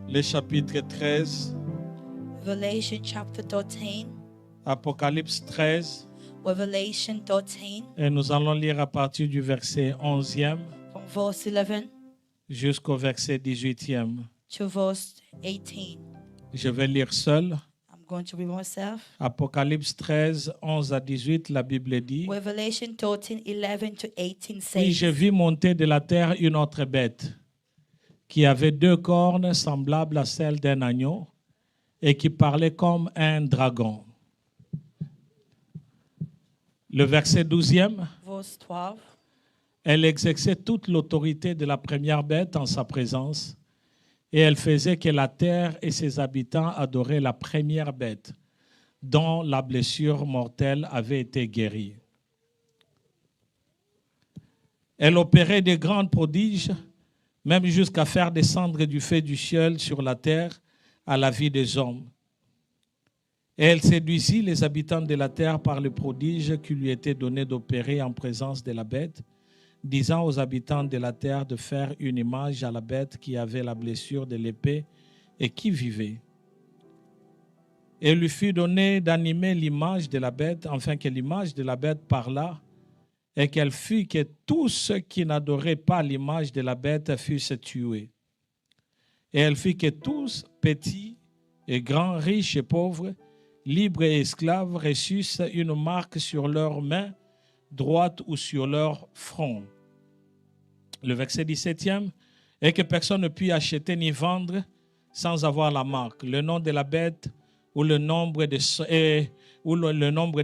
le chapitre 13, Revelation chapter 13. Apocalypse 13, Revelation 13 et nous allons lire à partir du verset 11e from verse 11 jusqu'au verset 18e. to verse 18. Je vais lire seul. I'm going to read myself. Apocalypse 13, 11 à 18, la Bible dit: Revelation 13, 11 to 18 Puis je says, vis monter de la terre une autre bête, qui avait 2 cornes semblables à celles d'un agneau, et qui parlait comme un dragon. Le verset 12e, verse 12. elle exerçait toute l'autorité de la première bête en sa présence, et elle faisait que la terre et ses habitants adoraient la première bête, dont la blessure mortelle avait été guérie. Elle opérait de grands prodiges, même jusqu'à faire descendre du feu du ciel sur la terre à la vie des hommes. Et elle séduisit les habitants de la terre par le prodige qui lui était donné d'opérer en présence de la bête, disant aux habitants de la terre de faire une image à la bête qui avait la blessure de l'épée et qui vivait. Et il lui fut donné d'animer l'image de la bête, afin que l'image de la bête parlât, et qu'elle fût que tous ceux qui n'adoraient pas l'image de la bête fussent tués. Et elle fit que tous, petits et grands, riches et pauvres, libres et esclaves, reçussent une marque sur leur main droite ou sur leur front. Le verset 17e, et que personne ne puisse acheter ni vendre sans avoir la marque, le nom de la bête ou le nombre de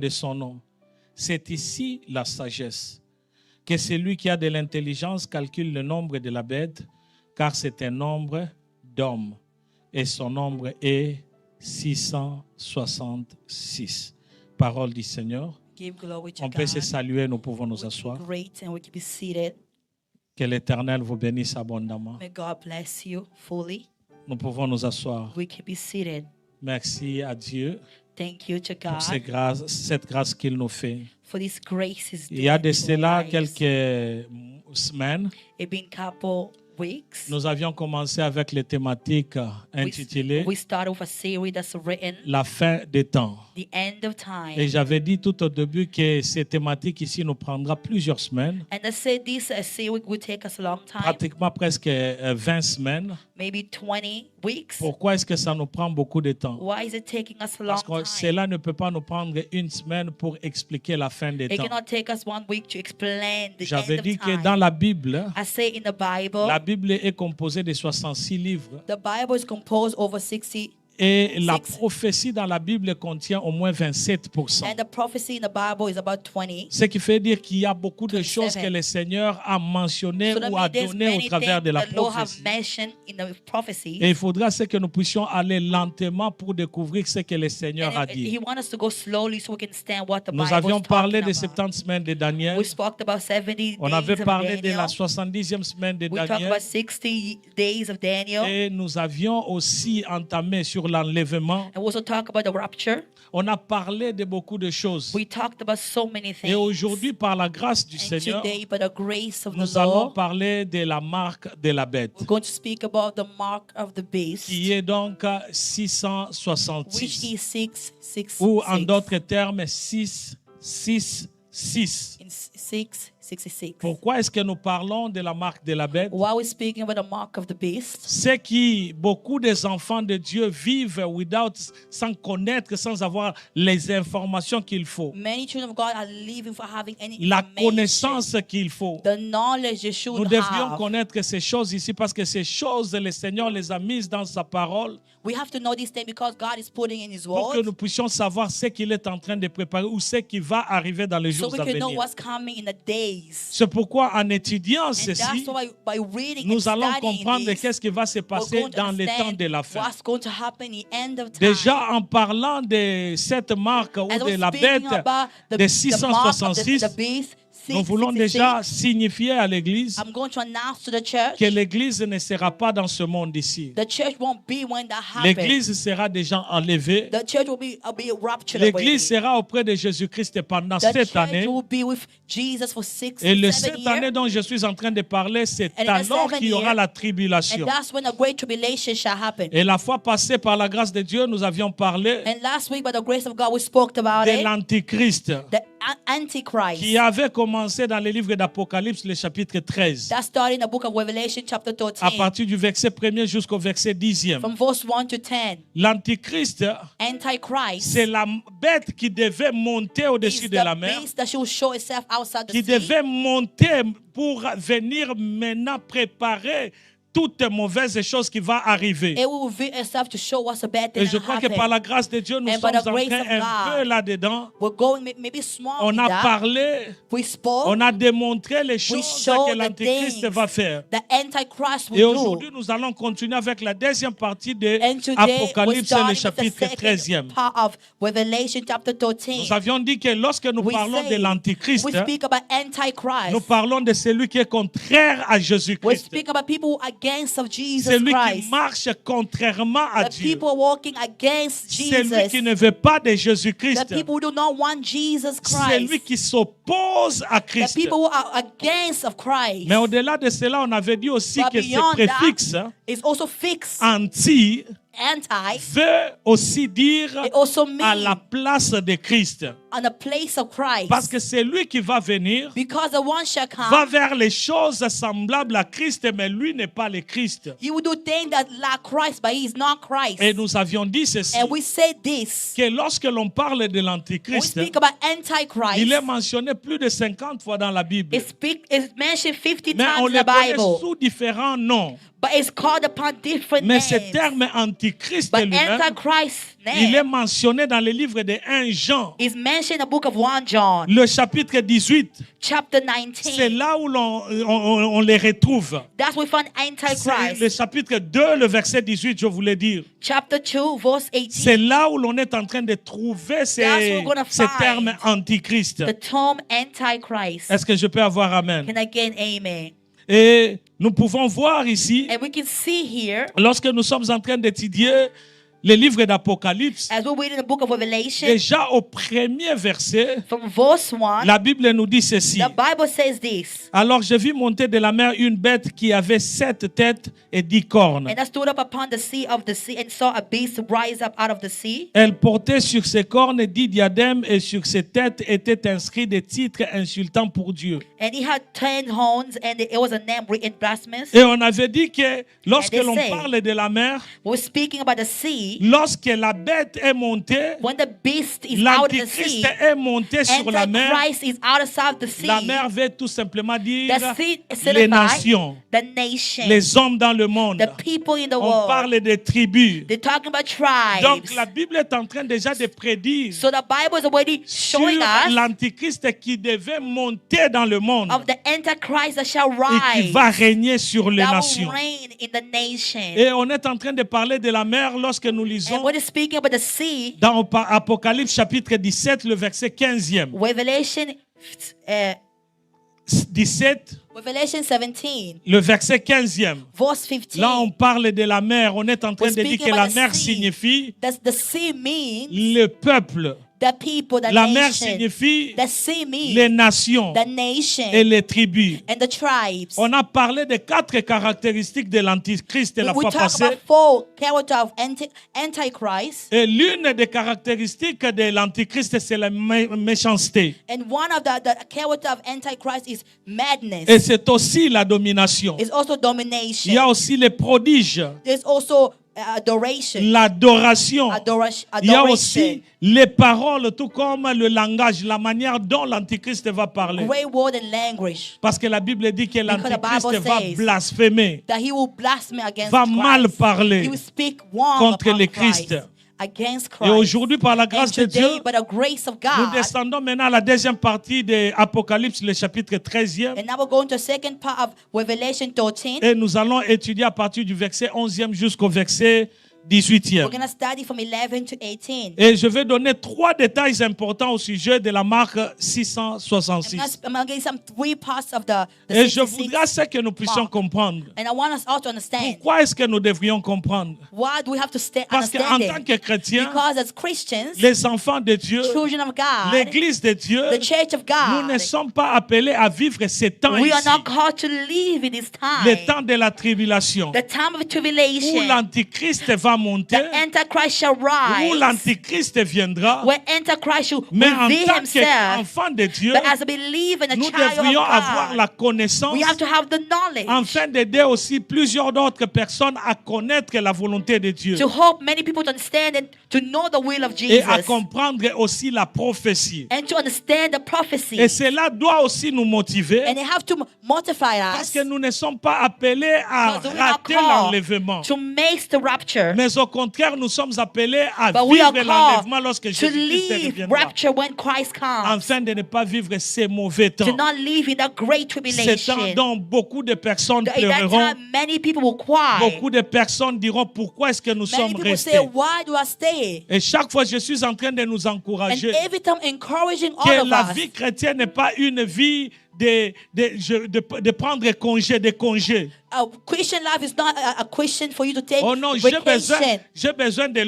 son nom. C'est ici la sagesse, que celui qui a de l'intelligence calcule le nombre de la bête, car c'est un nombre d'hommes, et son nombre est 666. Parole du Seigneur. Give glory to On peut God. se saluer, nous pouvons nous We can asseoir. be great and we can be seated. Que l'Éternel vous bénisse abondamment. May God bless you fully. Nous pouvons nous asseoir. We can be seated. Merci à Dieu Thank you to pour God cette grâce qu'il nous fait. for this grace is Il y a de doing in cela our lives. quelques semaines, It's been couple weeks. nous avions commencé avec les thématiques intitulées We started with a series that's written La fin des temps. The End of Time. Et j'avais dit tout au début que ces thématiques ici nous prendra plusieurs semaines, And I said this series will take us a long time, pratiquement presque 20 semaines. maybe 20 weeks. Pourquoi est-ce que ça nous prend beaucoup de temps? Why is it taking us a long Parce que time? cela ne peut pas nous prendre une semaine pour expliquer la fin des It temps. cannot take us 1 week to explain the J'avais end dit of que time. dans la Bible, I say in the Bible, la Bible est composée de 66 livres. the Bible is composed over 60, Et la Six. prophétie dans la Bible contient au moins 27%. and the prophecy in the Bible is about 20. Ce qui fait dire qu'il y a beaucoup de 27. choses que le Seigneur a mentionnées So that ou a means there's données au many travers things de la the Lord have prophétie. mentioned in the prophecy. Et il faudra ce que nous puissions aller lentement pour découvrir ce que le Seigneur a And He dit. wants us to go slowly so we can understand what the Nous Bible avions is parlé talking des about. 70 semaines de Daniel. We spoke about 70 On days avait of parlé de la Daniel. 70e semaine de We talked Daniel. about 60 days of Daniel. Et nous avions aussi entamé sur l'enlèvement. And we also talk about the rapture. On a parlé de beaucoup de choses. We talked about so many things. Et aujourd'hui, par la grâce du And Seigneur, today, by the grace of the nous allons Lord, parler de la marque de la bête, we're going to speak about the mark of the beast, qui est donc which 666, is 666. ou en d'autres termes 666. In 666. Pourquoi est-ce que nous parlons de la marque de la bête? While we're speaking about the mark of the beast, C'est que beaucoup des enfants de Dieu vivent sans connaître, sans avoir les informations qu'il faut, many children of God are living for having any la information, connaissance qu'il faut. the knowledge you should Nous devrions have. connaître ces choses ici parce que ces choses, le Seigneur les a mises dans sa parole We have to know these things because God is putting in His pour que word, nous puissions savoir ce qu'il est en train de préparer ou ce qui va arriver dans les so jours we à can know venir. what's coming in the days. C'est pourquoi en étudiant And ceci, that's why by reading nous and allons studying comprendre this, qu'est-ce qui va se we're passer going to dans les temps understand de la fin. what's going to happen in the end of time. Déjà en parlant de cette marque ou As de we're la speaking bête about de the mark of 666, the beast, nous voulons 66, déjà signifier à l'Église I'm going to announce to the church, que l'Église ne sera pas dans ce monde ici. the church won't be when that happens. L'Église sera déjà enlevée. The church will be raptured away. L'Église sera auprès de Jésus-Christ pendant The 7 church années. will be with Jesus for 6 Et les 7 7 années years. dont je suis en train de parler, c'est And in the alors 7 qu'il y aura years, la And tribulation. that's when a great tribulation shall happen. Et la fois passée, par la grâce de Dieu, nous avions parlé And last week, by the grace of God, we spoke about de it. l'Antichrist The Antichrist. qui avait commencé dans le livre d'Apocalypse, le chapitre 13, That started in the book of Revelation, chapter à 13, partir du verset 1er jusqu'au verset 10e. from verse 1 to 10. L'Antichrist, Antichrist c'est la bête qui devait monter au-dessus is de la the mer, beast that she will show itself outside the qui sea, devait monter pour venir maintenant préparer toutes mauvaises choses qui vont arriver. It will reveal itself to show what's a bad thing Et je that crois que par happened. la grâce de Dieu, nous And by sommes the en grace train of un peu God, là-dedans. We're going maybe small On in a that. parlé, We spoke. on a démontré les We choses showed que the l'Antéchrist things va faire. the Antichrist Et will aujourd'hui, do. nous allons continuer avec la deuxième partie de And today, we're Apocalypse, le starting with the chapitre 13e. second part of Revelation chapter 13. Nous avions dit que lorsque nous We parlons de say, l'Antichrist, we speak about Antichrist. nous parlons de celui qui est contraire à We Jésus-Christ. speak about people who are against of Jesus Celui qui Christ. marche contrairement à The Dieu. people walking against Celui Jesus. qui ne veut pas de The Jésus-Christ. people who do not want Jesus Celui Christ. qui s'oppose à The Christ. people who are against of Christ. Mais au-delà de cela, on avait dit aussi But que ce beyond préfixe that, it's also fixed. anti Anti. veut aussi dire It also à la means place de Christ. on the place of Christ. Parce que c'est lui qui va venir, Because the one shall va come. vers les choses semblables à Christ, mais lui n'est pas le Christ. He will do things that like Christ, but he is not Christ. Et nous avions dit ceci, And we say this. que lorsque l'on parle de We l'Antichrist, speak about Antichrist. il est mentionné plus de 50 fois dans la Bible. It's mentioned 50 Mais on times in le the connaît Bible. sous différents noms. But it's called upon different Mais names. ce terme Antichrist But lui-même, Antichrist's il est name mentionné dans le livre de 1 Jean, is mentioned in the book of 1 John, le chapitre 18. chapter C'est 19. là où on les retrouve. That's where we find C'est le Antichrist. chapitre 2, le verset 18, je voulais dire. Chapter 2, verse 18. C'est là où l'on est en train de trouver That's what we're gonna ces find. termes Antichrist. The term Antichrist. Est-ce que je peux avoir Amen? Can I get an amen? Et nous pouvons voir ici, And we can see here, lorsque nous sommes en train d'étudier le livre d'Apocalypse, as we read in the book of Revelation, déjà au premier verset, from verse 1, la Bible nous dit ceci. the Bible says this. Alors je vis monter de la mer une bête qui avait 7 têtes et 10 cornes. And I stood up upon the sea and saw a beast rise up out of the sea. Elle portait sur ses cornes 10 diadèmes et sur ses têtes étaient inscrits des titres insultants pour Dieu. And he had 10 horns, and it was a name written blasphemous. Et on avait dit que lorsque And they l'on say- parle de la mer, We're speaking about the sea. lorsque la bête est montée, When the beast is out of the l'Antichrist sea, est monté sur la mer. Antichrist is outside the sea. La mer veut tout simplement dire The sea les signifies nations, the nation, les hommes dans le monde. the people in the On world. parle des tribus. They're talking about tribes. Donc la Bible est en train déjà de prédire So the Bible is already sur showing us l'Antichrist qui devait monter dans le monde of the Antichrist that shall et qui rise, va régner sur les that will nations. reign in the nation. Et on est en train de parler de la mer lorsque nous And lisons we're speaking about the sea, dans Apocalypse chapitre 17, le verset 15e. Revelation 17, 17, le verset 15e. verse 15. Là, on parle de la mer. On est en train We're de dire speaking que la about the mer sea. signifie The sea means le peuple. the people, the La mer nation. signifie The sea means les nations the nation et les tribus. and the tribes. On a parlé de 4 caractéristiques de l'Antichrist la We fois talk passée. about 4 characters of Antichrist. Et l'une des caractéristiques de l'Antichrist, c'est la méchanceté. And one of the character of Antichrist is madness. Et c'est aussi la domination. It's also Il y a domination. aussi les prodiges, There's also adoration. l'adoration. Il y a aussi Adoration. les paroles, tout comme le langage, la manière dont l'Antichrist va parler. Great word and language. Parce que la Bible dit que Because the l'Antichrist Bible va says blasphémer, That he will blaspheme against va mal Christ. parler He will speak wrong contre upon le Christ. Christ. Against Et Christ. aujourd'hui, par la And grâce de Dieu, today, by the grace of nous God, descendons maintenant à la deuxième partie de Apocalypse, le chapitre 13e. and now we're going to the second part of Revelation 13. Et nous allons étudier à partir du verset 11e jusqu'au verset 18e. We're going to study from 11 to 18. Et je vais donner 3 détails importants au sujet de la marque 666. I'm going to give you some 3 parts of the Et je 66. voudrais ce que nous puissions mark. comprendre. And I want us all to understand. Pourquoi est-ce que nous devrions comprendre? Why do we have to Parce qu'en understand tant it? que chrétiens, Because as Christians, les enfants de Dieu, children of God, l'Église de Dieu, the church of nous ne God, sommes pas appelés à vivre ces temps we are ici, not called to live in this le time. temps de la tribulation, The time of où tribulation. l'Antichrist va monter, The Antichrist shall où rise. l'Antichrist viendra. Where Antichrist will Mais en reveal tant himself. qu'enfant de Dieu, But as a believer and a nous child of devrions avoir la God, connaissance we have to have the knowledge afin d'aider aussi plusieurs d'autres personnes à connaître la volonté de Dieu to help many people to understand and to know the will of et à Jesus comprendre aussi la prophétie. and to understand the prophecy. Et cela doit aussi nous motiver And they have to motivate parce us que nous ne sommes pas appelés à because we're not rater called l'enlèvement. to make the rapture, Mais au contraire, nous sommes appelés à but we are vivre called l'enlèvement lorsque to Jésus-Christ leave reviendra, rapture when Christ comes, afin de ne pas vivre ces mauvais to temps. not live in that great C'est tribulation. temps dont beaucoup de personnes At that pleureront, time, many people will cry. beaucoup de personnes diront pourquoi est-ce que nous Many sommes people restés. say, why do I stay? Et chaque fois, je suis en train de nous And encourager every time encouraging all que of la us vie chrétienne n'est pas une vie de prendre congé, de congé. Christian life is not a Christian for you to take Oh non, vacation. j'ai besoin de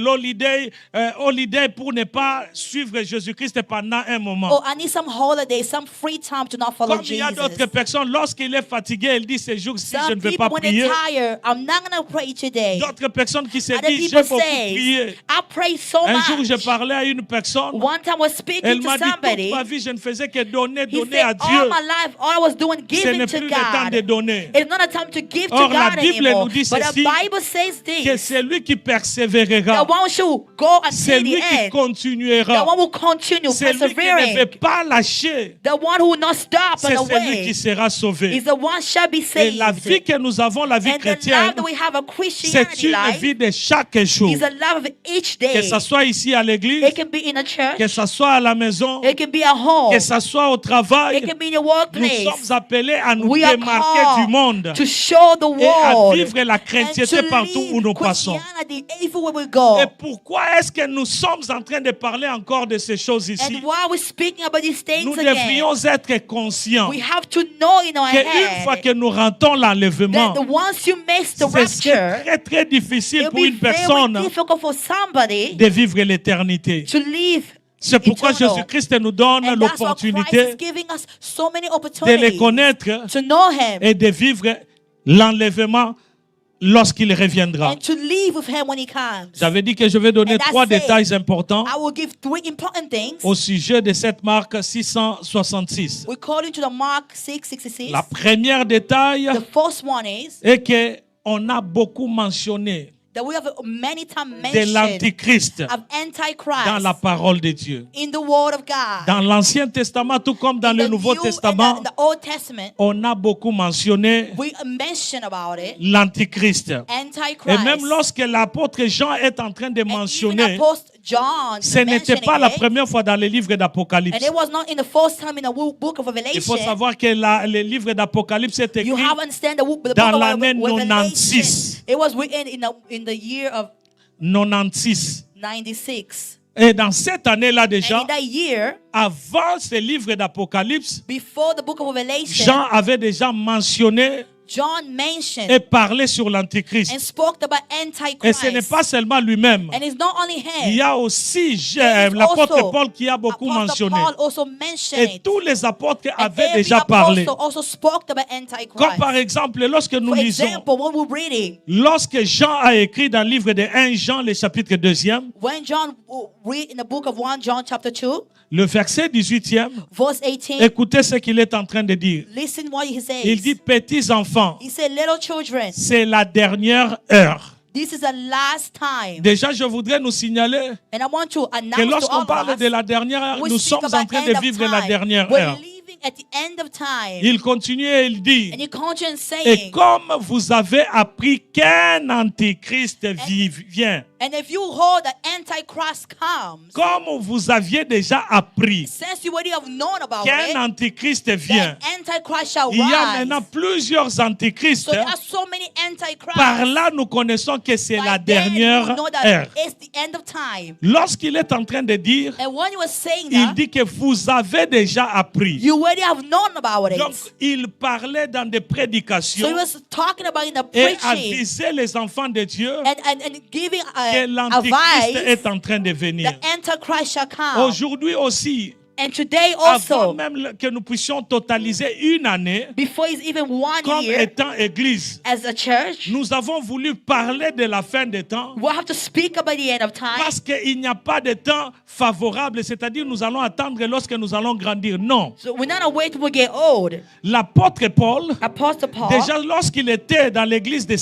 holiday pour ne pas suivre Jésus-Christ pendant un moment. Oh, I need some holiday, some free time to not follow Comme il y a Jesus. d'autres personnes, lorsqu'il est fatigué, il dit ces jours-ci, je Some ne vais people, pas when prier. they're tired, I'm not going to pray today. D'autres personnes qui se Other disent, people j'ai beaucoup say, prié. I pray so Un jour, much. je parlais à une personne. One time I was speaking Elle to m'a dit, toute somebody. ma vie, je ne faisais que donner, He donner said, à all Dieu. my life, all I was doing, Ce giving n'est to plus le temps de God. donner. It's not a time to give Or, to la God Bible anymore. nous dit But ceci, the Bible says Que this. c'est lui qui The persévérera. one should go until C'est the lui qui end. The continuera. one will continue C'est lui qui ne veut persevering. pas lâcher. The one who will not stop C'est on the celui way qui sera sauvé. is the one shall be Et saved. la vie que nous avons, la vie And the chrétienne, love that we have a c'est Christianity une life vie de chaque jour. is a love of each day. Que ce soit ici à l'église, It can be in a church. que ce soit à la maison, It can be at home. que ce soit au travail. It can be in your Nous workplace. sommes appelés à nous We are démarquer du monde called to show the et à world vivre la and chrétienté to partout où live nous passons. Christianity everywhere we go. Et pourquoi est-ce que nous sommes en train de parler encore de ces choses ici? And while we're speaking about these things Nous again, devrions être conscients we have to know in our qu'une fois head que nous rentrons l'enlèvement, that once you make the ce serait rapture, très très difficile it'll pour be une very personne difficult for somebody de vivre l'éternité. to live C'est pourquoi eternal. Jésus-Christ nous donne And that's why Christ l'opportunité is giving us so many de le opportunities connaître to know Him et de vivre l'enlèvement lorsqu'il reviendra. and to live with Him when He comes. J'avais dit que je vais donner And that's 3 it. détails importants I will give 3 important things. au sujet de cette marque 666. According to the Mark 6:66, La première détail the first one is est qu'on a beaucoup mentionné that we have many times de mentioned l'Antichrist of Antichrist dans la parole de Dieu. in the Word of God. Dans l'Ancien Testament, tout comme dans In le the Nouveau New and Testament, the Old Testament, on a beaucoup mentionné we mention about it. l'Antichrist. Antichrist. Et même lorsque l'apôtre Jean est en train de And even mentionner, Apostle John ce n'était pas la première fois dans les livres d'Apocalypse. and it was not in the first time in the book of Il faut Revelation. savoir que le livre d'Apocalypse est écrit You have to understand the book dans of l'année Revelation. 96. It was written in the year of 96. 96. Et dans cette année-là And déjà, in that year, avant ce livre d'Apocalypse, before the book of Revelation, Jean avait déjà mentionné John mentioned et parlé sur l'Antichrist. and spoke about Et ce n'est Antichrist. pas seulement lui-même. And it's not only Il y him. a aussi There is l'apôtre also Paul qui a beaucoup Apostle mentionné. Paul also mentioned Et it. tous les apôtres And avaient every déjà parlé. apostle also spoke about Antichrist. Comme par exemple, lorsque nous For lisons, example, when we're reading, lorsque Jean a écrit dans le livre de 1 Jean, le chapitre 2e, when John read in the book of 1 John chapter 2, le verset 18e, verse 18, écoutez ce qu'il est en train de dire. listen what he says. Il dit, petits enfants, He said, little children, c'est la dernière heure. this is the last time. Déjà, je voudrais nous signaler And I want to que announce to lorsqu'on all of parle us, de la dernière heure, we nous speak sommes about en train end de of vivre la time. dernière We're heure. living at the end of time. Il continue et il dit, And he continues et saying, comme vous avez appris qu'un antichrist vient, and if you hold the Antichrist comes, comme vous aviez déjà appris since you already have known about qu'un it, antichrist vient, the Antichrist shall il y a rise. maintenant plusieurs antichrists. So there are so many Antichrists. Par là, nous connaissons que c'est By la then, dernière we know that heure. it's the end of time. Lorsqu'il est en train de dire, And when he was saying il that, dit que vous avez déjà appris. you already have known about it. Donc, il parlait dans des So he prédications was talking about in the et preaching avisait les enfants de Dieu and giving que l'antichrist advice. est en train de venir. The Antichrist shall come. Aujourd'hui aussi, And today avant also, même que nous puissions totaliser une année before it's even 1 comme year étant Église, as a church, nous avons voulu parler de la fin des temps we'll have to speak about the end of time. parce qu'il n'y a pas de temps favorable, c'est-à-dire nous allons attendre lorsque nous allons grandir. Non. So we're not gonna wait till we get old. L'apôtre Paul, Apostle Paul, déjà lorsqu'il était dans l'église de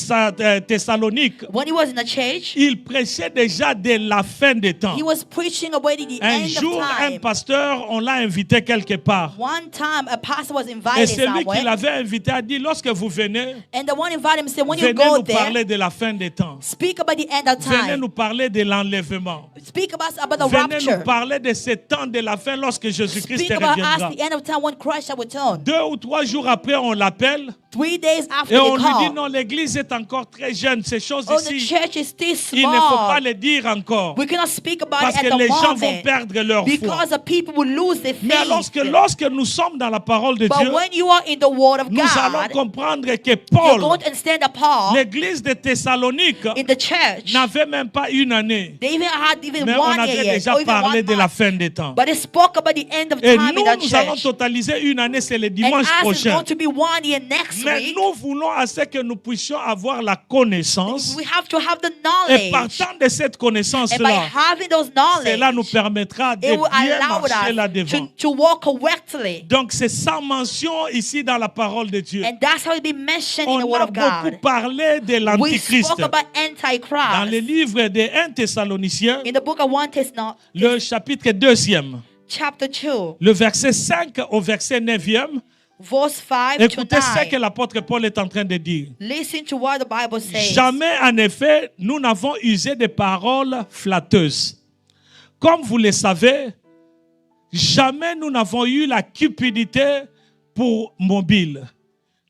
Thessalonique, when he was in the church, il prêchait déjà de la fin des temps. he was preaching about the Un end jour, of un time. pasteur, on l'a invité quelque part. One time, a pastor was Et invited celui qui somewhere, l'avait invité a dit, lorsque vous venez, and the one invited him said, when you venez go nous there, parler de la fin des temps. speak about the end of Venez time. nous parler de l'enlèvement. Speak about the Venez rapture. nous parler de ce temps de la fin lorsque Jésus-Christ Speak about us, reviendra. the end of time when Christ shall return. 2 ou 3 jours après, on l'appelle 3 days after et they on lui dit call, non, l'église est encore très jeune. Ces choses oh, the ici, church is still il ne faut pas small. les dire encore. We cannot speak about Parce it que at les the gens vont moment perdre leur foi. because the people will lose their Mais lorsque nous sommes dans la parole de But Dieu, when you are in the Word of nous allons God, comprendre que you're Paul, going to understand that Paul l'église de Thessalonique, in the church, n'avait même pas une année. they even had even Mais on 1 avait year yet, déjà or even parlé 1 de la month. fin des temps. But they spoke about the end of Et time nous, in that nous allons church. totaliser une année, c'est le And dimanche as it's prochain. going to be 1 year next Mais week, nous voulons assez que nous puissions avoir la connaissance. we have to have the Et knowledge. partant de cette And by connaissance-là, having those cela nous knowledge, permettra de it will bien allow marcher us là-devant. to walk correctly. Donc c'est sans mention ici dans la parole de Dieu. And that's how it be mentioned in the On Word a of beaucoup God. parlé de We l'Antichrist. spoke about Dans le Antichrist livre de 1 Thessaloniciens, in the book of 1 Thessalonians, le chapitre 2e, chapter 2, le verset 5 au verset 9e. verse 5 to Écoutez ce que 9. l'apôtre Paul est en train de dire. Listen to what the Bible says. Jamais, en effet, nous n'avons usé de paroles flatteuses. Comme vous le savez, jamais nous n'avons eu la cupidité pour mobile.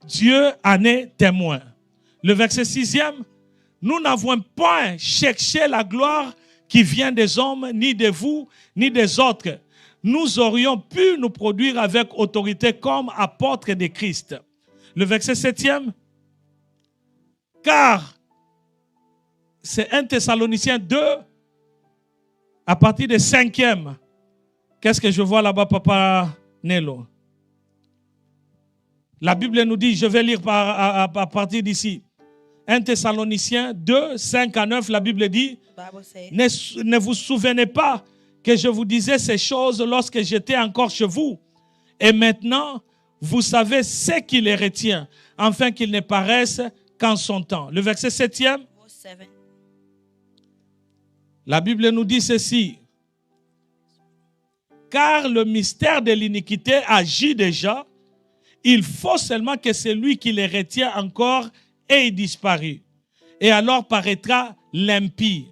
Dieu en est témoin. Le verset 6e, nous n'avons point cherché la gloire qui vient des hommes, ni de vous, ni des autres. Nous aurions pu nous produire avec autorité comme apôtres de Christ. Le verset 7e, car c'est 1 Thessaloniciens 2, à partir du 5e. Qu'est-ce que je vois là-bas, Papa Nello? La Bible nous dit, je vais lire à partir d'ici. 1 Thessaloniciens 2, 5 à 9, la Bible dit, The Bible says, ne vous souvenez pas que je vous disais ces choses lorsque j'étais encore chez vous. Et maintenant, vous savez ce qui les retient, afin qu'ils ne paraissent qu'en son temps. Le verset 7e, verse 7. la Bible nous dit ceci. Car le mystère de l'iniquité agit déjà. Il faut seulement que celui qui les retient encore ait disparu. Et alors paraîtra l'impie.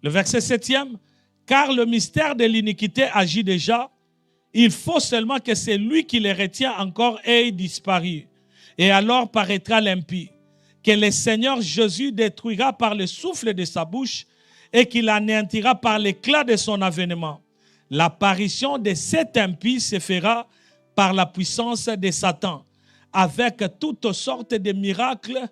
Le verset 7e. Car le mystère de l'iniquité agit déjà. Il faut seulement que celui qui les retient encore ait disparu. Et alors paraîtra l'impie, que le Seigneur Jésus détruira par le souffle de sa bouche et qu'il anéantira par l'éclat de son avènement. L'apparition de cet impie se fera par la puissance de Satan, avec toutes sortes de miracles,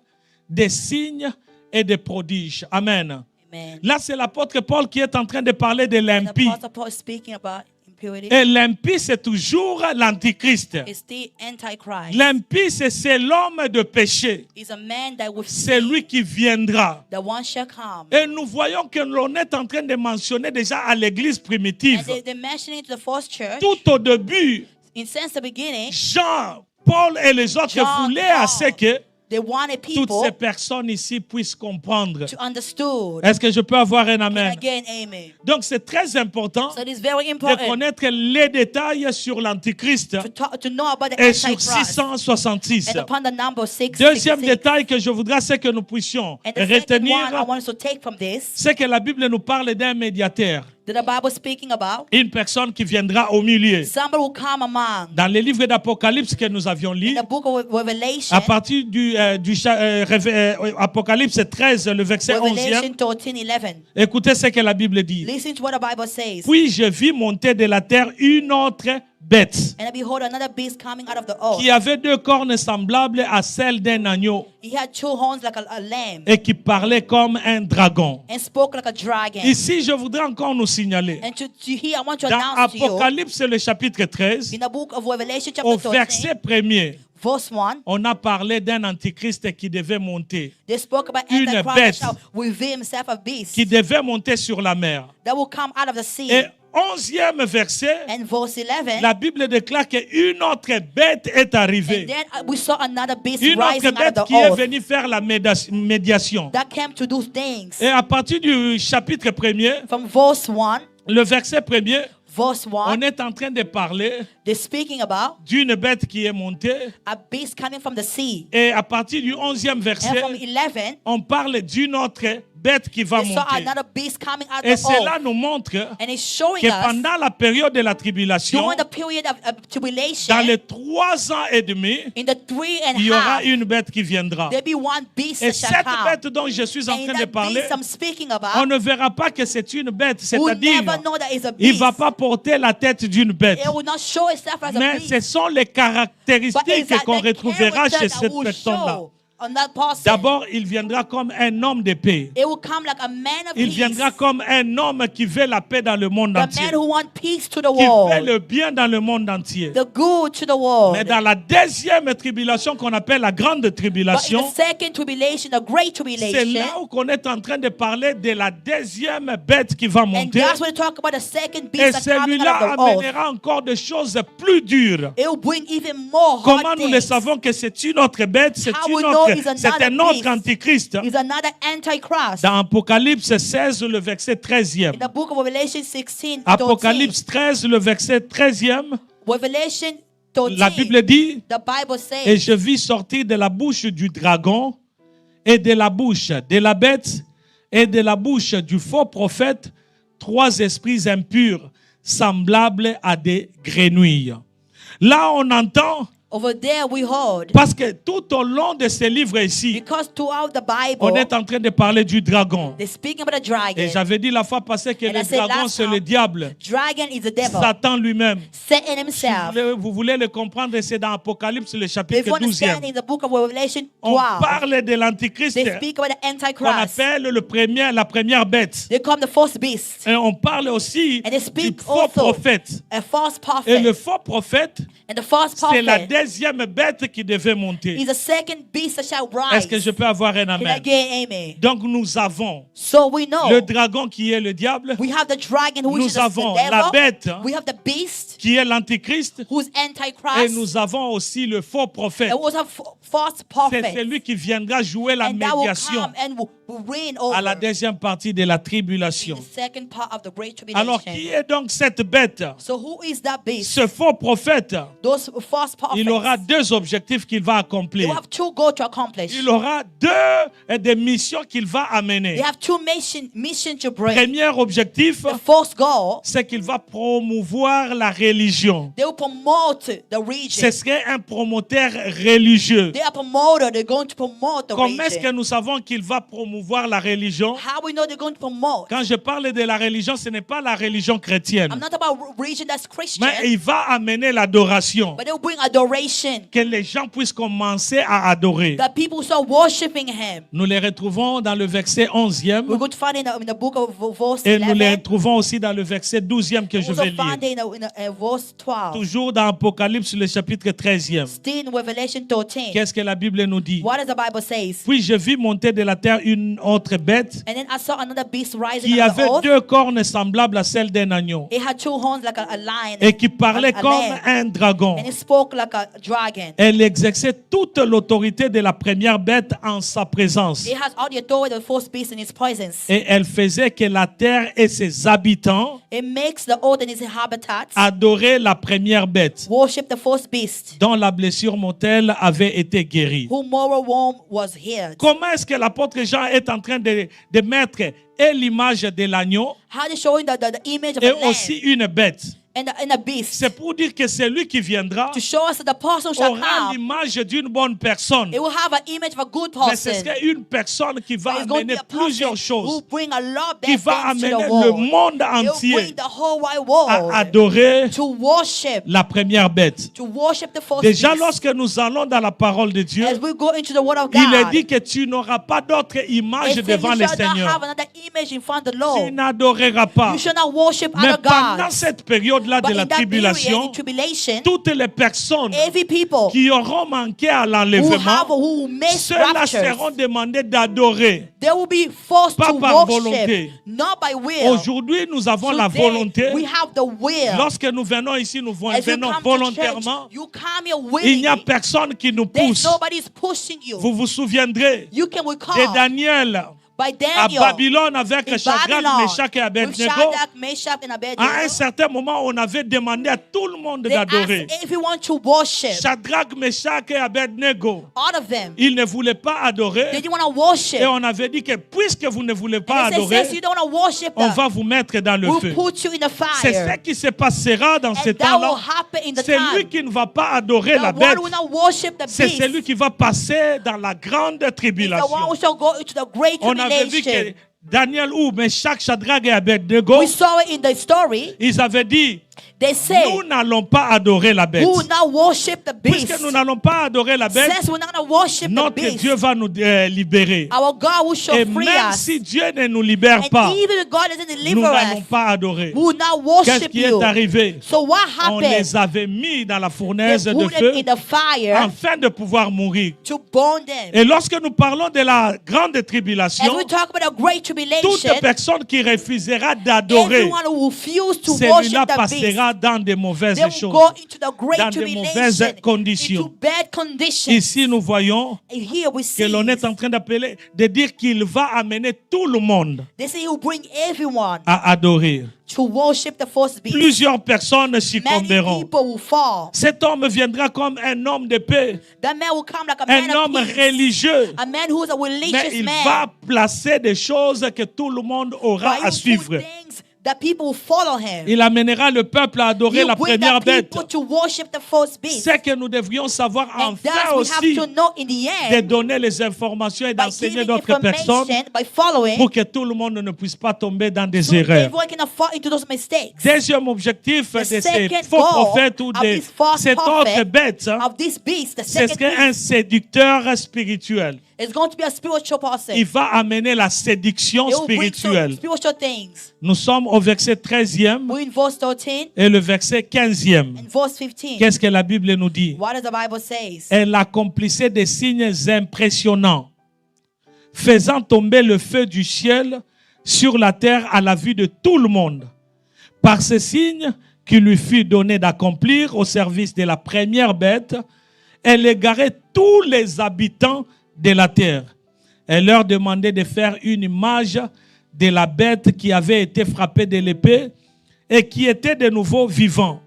de signes et de prodiges. Amen. Amen. Là, c'est l'apôtre Paul qui est en train de parler de And the l'impie. Apostle Paul is speaking about impurity. Et l'impie, c'est toujours l'antichrist. It's the Antichrist. L'impie, c'est l'homme de péché. Is a man that will C'est lui qui viendra. the one shall come. Et nous voyons que l'on est en train de mentionner déjà à l'église And primitive. they mention it to the first church. Tout au début, In since the beginning, Jean, Paul et les autres John, voulaient Paul. assez que They wanted toutes people ces personnes ici puissent comprendre. to understand. Est-ce que je peux avoir un And amen? again, amen. Donc c'est très important So it is very de important connaître les détails sur l'Antichrist to know about the et sur Antichrist 666. and upon the number 666. Deuxième détail que je voudrais, c'est que nous puissions And the second one I retenir, want us to take from this, c'est que la Bible nous parle d'un médiateur, that the Bible is speaking about une personne qui viendra au milieu. somebody will come among. Dans le livre d'Apocalypse que nous avions lu, In the book of Revelation, à partir du Apocalypse 13, le verset 11e, Revelation 13:11. écoutez ce que la Bible dit. Listen to what the Bible says. Puis je vis monter de la terre une autre bête And behold, another beast coming out of the earth. qui avait deux cornes semblables à celles d'un agneau He had two horns like a lamb et qui parlait comme un dragon. and spoke like a dragon. Ici, je voudrais encore nous signaler, And to here, I want to dans announce to you, Apocalypse, le chapitre 13, in the book of Revelation au chapter 13, verset 1er, verse 1, on a parlé d'un antichrist qui devait monter, they spoke about Une Antichrist bête. shall reveal himself a beast qui devait monter sur la mer. that will come out of the sea. Et 11e verset, And verse 11, la Bible déclare qu'une autre bête est and arrivée. then we saw another beast Une autre rising out of bête the qui est earth venue faire la médiation. that came to do things. Et à partir du chapitre 1er, From verse 1, le verset 1er, verse 1, on est en train de parler they're speaking about d'une bête qui est montée. a beast coming from the sea. Et à partir du 11e And verset, from 11, on parle d'une autre bête qui va they saw monter. another beast coming out Et of the cela earth. nous montre And it's showing que us pendant la période de la tribulation, during the period of tribulation, dans les 3 ans et demi, in the 3 and il y a aura half, une bête qui viendra. there be one beast Et that shall cette come. bête dont je suis en And train de that parler, beast I'm speaking on about, ne verra pas que c'est une bête, we'll c'est-à-dire never know that it's a il ne beast. va pas porter la tête d'une bête. It will not show itself as a Mais beast. ce sont les But it's caractéristiques that qu'on the retrouvera character chez that cette will personne-là. show on that person. D'abord, il viendra comme un homme de paix. It will come like a man of Il peace. viendra comme un homme qui veut la paix dans le monde The entier, man who wants peace to the qui fait world. le bien dans le monde entier. The good to the Mais world. dans la deuxième tribulation qu'on appelle la grande But in tribulation, the second tribulation, the great c'est tribulation, là où on est en train de parler de la deuxième bête qui va and monter. that's when we talk about the second Et beast that's coming celui-là out of the earth. amènera encore des choses plus dures. It will bring even more Comment hard nous le things. savons que c'est une autre bête, c'est How we know it's c'est another un autre beast. antichrist. Is another antichrist. Dans Apocalypse 16, le verset 13e. In the book of Revelation 16, Apocalypse 13, le verset 13e. Revelation 13, La Bible dit, the Bible et says, je vis sortir de la bouche du dragon et de la bouche de la bête et de la bouche du faux prophète 3 esprits impurs semblables à des grenouilles. Là, on entend, over there we heard, parce que tout au long de ces livres ici, because throughout the Bible, on est en train de parler du dragon. they're speaking about a dragon. Et j'avais dit la fois passée que And I le said dragon, last c'est le time, diable, Dragon is the devil, Satan lui-même. Satan himself. Vous voulez le comprendre, c'est dans Apocalypse, le If chapitre you understand 12e. in the book of Revelation On 12, parle de l'antichrist they speak about the qu'on Antichrist. appelle la première bête. They call him the first beast. Et on parle aussi And they du speak faux also prophète. a false Et le prophet. faux prophète, And the false c'est la prophet deuxième bête qui devait monter. is the second beast that shall Est-ce rise. que je peux avoir un Can I amen? get amen? Donc nous avons So we know le dragon qui est le diable, we have the dragon, which nous is the avons devil. la bête We have the beast, qui est l'antichrist, who's et Antichrist. nous avons aussi le faux prophète. And we also have false C'est prophet. celui qui viendra jouer la And that will médiation come and will reign à la over deuxième partie de la tribulation. the second part of the great Alors, tribulation. qui est donc cette bête? So who is that beast? Ce faux prophète, Those false prophets. il aura 2 objectifs qu'il va They accomplir. will have 2 goals to accomplish. Il aura 2 des missions qu'il va amener. They have 2 missions to bring. Premier objectif, The first goal, c'est qu'il va promouvoir la religion. they will promote the region. Ce serait un promoteur religieux. They are promoter. They're going to promote the Comment est-ce que region. nous savons qu'il va promouvoir la religion? How we know they're going to promote? Quand je parle de la religion, ce n'est pas la religion chrétienne. I'm not about region that's Christian, Mais il va amener l'adoration. but they will bring adoration. Que les gens puissent commencer à adorer. That people start worshiping Him. Nous les retrouvons dans le verset 11e We're going to find in the book of verse et nous les 11. retrouvons aussi dans le verset 12e que je Also vais find lire. in verse 12. Toujours dans Apocalypse, le chapitre 13e. Still in Revelation 13. Qu'est-ce que la Bible nous dit? What does the Bible says? Puis je vis monter de la terre une autre bête And then I saw another beast rising qui out of the avait earth. 2 cornes semblables à celles d'un agneau It had 2 horns like a lion. et qui parlait a comme lamb. un dragon. And it spoke like a dragon. Elle exerçait toute l'autorité de la première bête en sa présence. It has all the authority of the first beast in its presence. Et elle faisait que la terre et ses habitants It makes the earth and its inhabitants adoraient la première bête, worship the first beast, dont la blessure mortelle avait été guérie. whose moral worm was healed. Comment est-ce que l'apôtre Jean est en train de mettre et l'image de l'agneau How they showing the image of et a lamb aussi une bête? and a beast C'est pour dire que celui qui viendra to show us that the person shall aura come. l'image d'une bonne personne. It will have an image of a good Mais ce person. serait une personne qui va But it's going to be amener a person plusieurs who choses, bring a lot of qui bad va things to amener the le world. monde It will entier bring the whole wide à world adorer to worship la première bête. the first Déjà, beast. lorsque nous allons dans la parole de Dieu, As we go into the word of il est God, dit que tu n'auras pas d'autre image it says devant you le shall not have Seigneur. another image in front of the Tu Lord. n'adoreras pas. You shall not worship Mais other pendant gods. cette période-là de But la in that period, tribulation, in tribulation, toutes les personnes every people qui auront manqué à who l'enlèvement, miss ceux-là raptures, seront demandés d'adorer. they will be forced Pas to par worship, volonté. not by will. Aujourd'hui, nous avons la Today, volonté. we have the will. Lorsque nous venons ici, nous As you venons come to church, volontairement. you come here Il n'y a willingly. personne qui nous There's pousse. nobody's pushing you. Vous vous souviendrez You can de recall Daniel by à Daniel Babylone avec in Shadrach, Babylon Meshach et with Abednego. Shadrach, Meshach, and Abednego. À un certain moment, on avait demandé à tout le monde They d'adorer. asked everyone to worship. Shadrach, Meshach et Abednego. All of them. Ils ne voulaient pas They adorer. didn't want to worship. Et on avait dit que puisque vous ne voulez pas And they said, adorer, since you don't want to worship on them, va vous mettre dans le we'll feu. put you in the C'est ce fire. qui se passera dans ce And that will temps-là. happen in the C'est lui time. qui ne va pas adorer la The bête. one who will not worship the C'est beast celui qui va passer dans la grande is the one tribulation. who shall go into the great On avait vu tribulation. que Daniel ou Meshach, Shadrach et Abednego, We saw it in the story. ils avaient dit, They say, nous n'allons pas adorer la bête. we will not worship the beast. Puisque nous n'allons pas adorer la bête, Since we're not going to worship the notre beast, Dieu va nous libérer. our God will Et shall free même us. si Dieu ne nous libère And pas, even if God doesn't nous deliver n'allons us, pas adorer. we will not Qu'est-ce worship qui you. est arrivé? So what On happened? les avait mis dans la They fournaise de put feu it in the fire afin de pouvoir mourir. to burn them. Et lorsque nous parlons de la grande As tribulation, we talk about a great toute tribulation, personne qui refusera d'adorer, everyone who refused to celui-là worship the beast, passera dans de mauvaises they will choses. go into the great Dans de mauvaises tribulation, conditions. into bad conditions. Ici, nous voyons And here we que see, l'on est en train de dire qu'il va amener tout le monde they say he will bring everyone à adorer. to worship the first beast. Plusieurs personnes Many succomberont. people will fall. Cet homme viendra comme un homme de paix, That man will come like a un man of homme peace, religieux. a man who is a Mais religious il man. va placer des choses que tout le monde aura But he à will suivre. do things that people will follow him. Il amènera le peuple à adorer He la will bring première the bête. people to worship the first beast. C'est que nous devrions savoir And thus enfin we aussi have to know in the de end, donner les informations et by d'enseigner giving d'autres personnes information, by following, pour que tout le monde ne puisse pas tomber dans des so erreurs. everyone cannot fall into those mistakes. Deuxième objectif de ces second faux goal prophètes ou of de this false cette prophet autre bête, Of this beast, the c'est second un beast séducteur spirituel. is going to be a spiritual person. Il va amener la séduction It will bring spirituelle. some spiritual things. Nous sommes au verset 13e We're in verse 13 et le verset 15e. and verse 15. Qu'est-ce que la Bible nous dit? What does the Bible says? Elle accomplissait des signes impressionnants, faisant tomber le feu du ciel sur la terre à la vue de tout le monde. Par ces signes qui lui fut donné d'accomplir au service de la première bête, elle égarait tous les habitants de la terre. Elle leur demandait de faire une image de la bête qui avait été frappée de l'épée et qui était de nouveau vivant.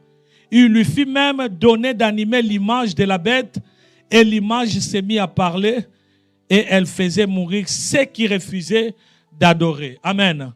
Il lui fit même donner d'animer l'image de la bête et l'image s'est mise à parler et elle faisait mourir ceux qui refusaient d'adorer. Amen.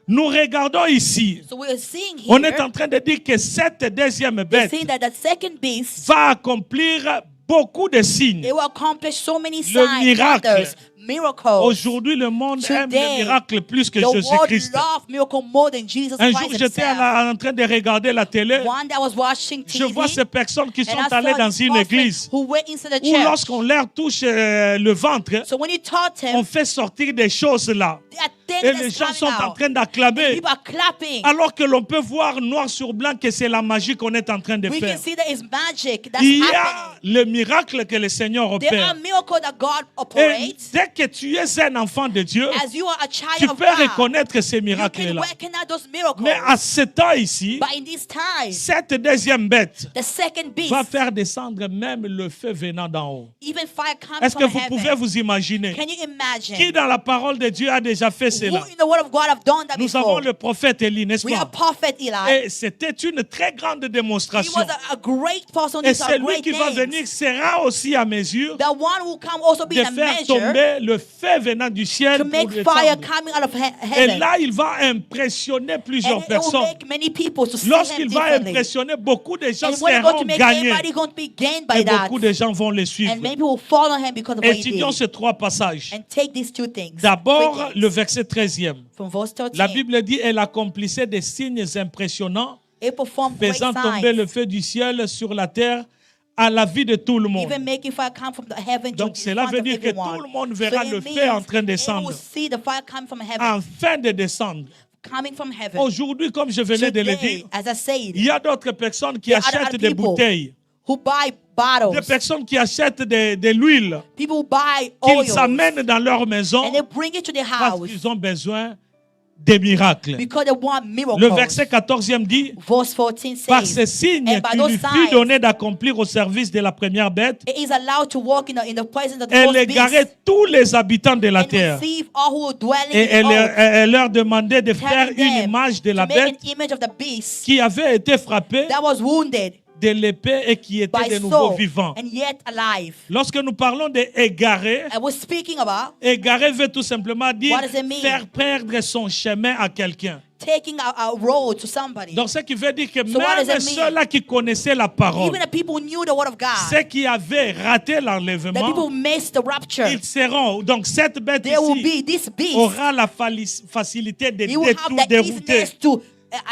Nous regardons ici. So we are seeing here, On est en train de dire que cette deuxième we're bête seeing that the second beast, va accomplir beaucoup de signes. it will accomplish so many Le signs, miracle. wonders, miracles. Aujourd'hui, le monde aime Today, le miracle plus que The world Jésus-Christ. love miracle more than Jesus Un jour, Christ j'étais himself. en train de regarder la télé. One day I was watching Je TV, vois ces personnes qui sont and I allées saw dans this une prophet église who went into the où church. lorsqu'on leur touche le ventre, So when he taught him, on fait sortir des choses là. there are things Et les that's gens sont coming en out. train d'acclamer. People are clapping. Alors que l'on peut voir noir sur blanc que c'est la magie qu'on est en train de We faire. can see that it's magic that's Il y a happening. le miracle que le Seigneur There are opère. miracles that God Et operates. dès que tu es un enfant de Dieu, as you are a tu child of peux God, reconnaître ces you can miracles-là. recognize those miracles. Mais à ce temps ici, But in this time, cette deuxième bête the second beast, va faire descendre même le feu venant d'en haut. even fire comes Est-ce que from vous pouvez heaven. vous imaginer Can you imagine? qui dans la parole de Dieu a déjà fait Who cela? in the word of God have done that Nous avons before? le prophète Élie, n'est-ce We have pas? prophet Eli. Et c'était une très grande He démonstration. was a great person. Et He's a celui great qui va name. venir sera aussi à mesure The one who come also be de in a faire measure tomber le feu venant du ciel to pour make fire descendre. coming out of Et heaven. là, il va impressionner And plusieurs it will personnes. make many people to see him Lorsqu'il va differently. impressionner, beaucoup de gens And when it's going seront to make gagnés. everybody going to be gained by Et that. beaucoup de gens vont le suivre. And many people will follow him because of what he Étudions did. ces trois passages. And take these two things. D'abord, Three things. le verset 13e. From verse 13. La Bible dit, elle accomplissait des signes impressionnants, It performed great faisant tomber le signs. feu du ciel sur la terre à la vue de tout le monde. Even making fire come from the heaven to Donc, cela in front veut of dire que everyone. tout le monde verra So le it feu en means train de they descendre. will see the fire come from heaven. En fin de descendre. Coming from heaven. Aujourd'hui, comme je venais de le Today, dire, as I said, il y a d'autres personnes qui there are achètent other des people bouteilles, who buy des bottles, personnes qui achètent de l'huile, people who buy qu'ils oils, amènent dans leur maison and they bring it to their parce house qu'ils ont besoin des miracles. because they want miracles. Le verset 14e dit, Verse 14 par ces says, signes and by qu'il those lui fut signs, donné d'accomplir au service de la première bête, it is allowed to walk in the presence of the elle first égarait beast tous les habitants de la and terre. receive all who are dwelling Et in earth, elle leur demandait de faire telling une them image de to la make an bête image of the beast qui avait été frappée that was wounded de l'épée et qui était by de nouveau sword vivant. and yet alive. Lorsque nous parlons d'égarer, I was speaking about égarer veut tout simplement dire What does it mean? faire perdre son chemin à quelqu'un. taking a road to somebody. Donc, ce qui veut dire que So what does même it mean? ceux-là qui connaissaient la parole, Even the people who knew the word of God, ceux qui avaient raté the people l'enlèvement, who missed the rapture, ils seront. Donc, cette bête there will ici be this beast. aura la facilité de He will have the dérouter, easiness to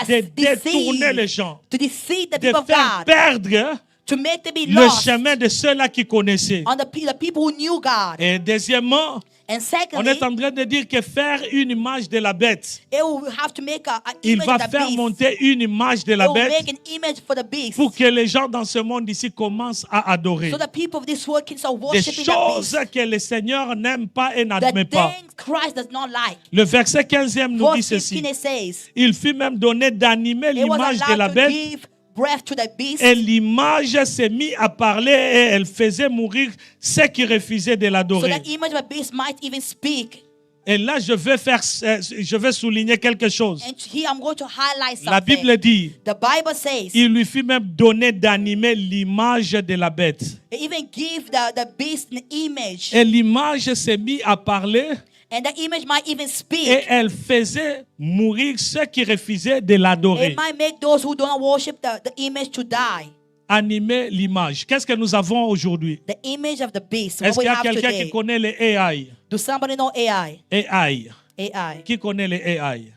de détourner les deceive, gens, to deceive the de people of faire God, perdre to make them be le lost chemin de ceux-là qui connaissaient. on the people who knew God. Et deuxièmement, And on secondly, est en train de dire que faire une image de la bête, it will have to make an il image va of the faire beast. monter une image de It la will bête make an image for the beast, pour que les gens dans ce monde ici commencent à adorer. so the people of this world can start Des worshiping the choses beast. que le Seigneur n'aime pas et The n'admet pas. things Christ does not like. Le verset 15e nous dit Verse 15 ceci. it says, Il fut même donné d'animer it was l'image de la allowed to bête give breath to the beast, et l'image s'est mise à parler et elle faisait mourir ceux qui refusaient de so l'adorer. that image of the beast might even speak. Et là, je vais souligner quelque chose. And here I'm going to highlight something. La Bible dit, The Bible says, il lui fut même donné d'animer l'image de la bête. it even give the beast an image, Et l'image s'est mise à parler and the image might even speak. et elle faisait mourir ceux qui refusaient de l'adorer. It might make those who don't worship the image to die. Animer l'image. Qu'est-ce que nous avons aujourd'hui? The image of the beast. What Est-ce we qu'il y a have quelqu'un today. qui connaît les AI? Do somebody know AI? AI. AI. Qui connaît les AI?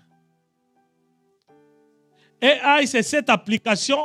AI, c'est cette application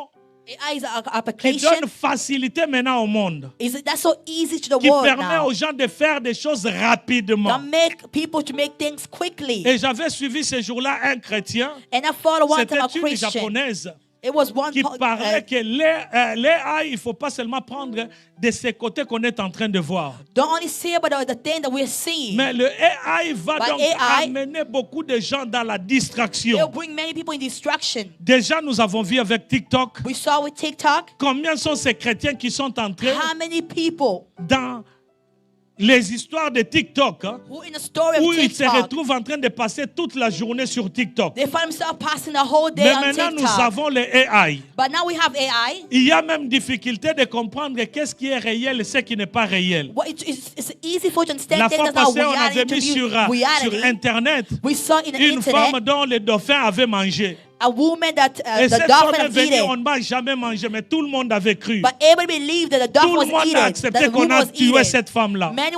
AI is an qui application. donne facilité maintenant au monde, That's so easy to the qui world permet now. aux gens de faire des choses rapidement. That make people to make things quickly. Et j'avais suivi ce jour-là un chrétien, And I followed one time a c'était une Christian. japonaise, It was one qui parlait que l'AI, il ne faut pas seulement prendre de ces côtés qu'on est en train de voir. don't only see about the thing that we're seeing. Mais le AI va But donc AI amener beaucoup de gens dans la It'll distraction. bring many people in destruction. Déjà, nous avons vu avec TikTok We saw with TikTok combien sont ces chrétiens qui sont entrés how many people dans les histoires de TikTok, hein, who in the story où of ils se TikTok, retrouvent en train de passer toute la journée sur TikTok. they find themselves passing the whole day Mais on maintenant, nous TikTok. avons les AI. But now we have AI. Il y a même difficulté de comprendre qu'est-ce qui est réel et ce qui n'est pas réel. Well, it's easy for you to understand La things fois that's not passée, on avait reality mis to sur be reality. Internet We saw in the une femme internet dont le dauphin avait mangé. a woman that Et the cette femme dolphin est had venue, on eaten. ne m'a jamais mangé, mais tout le monde avait cru. But everybody believed that the Tout dolphin le was monde a eaten. accepté That the qu'on woman a was tué eaten. cette femme-là. Many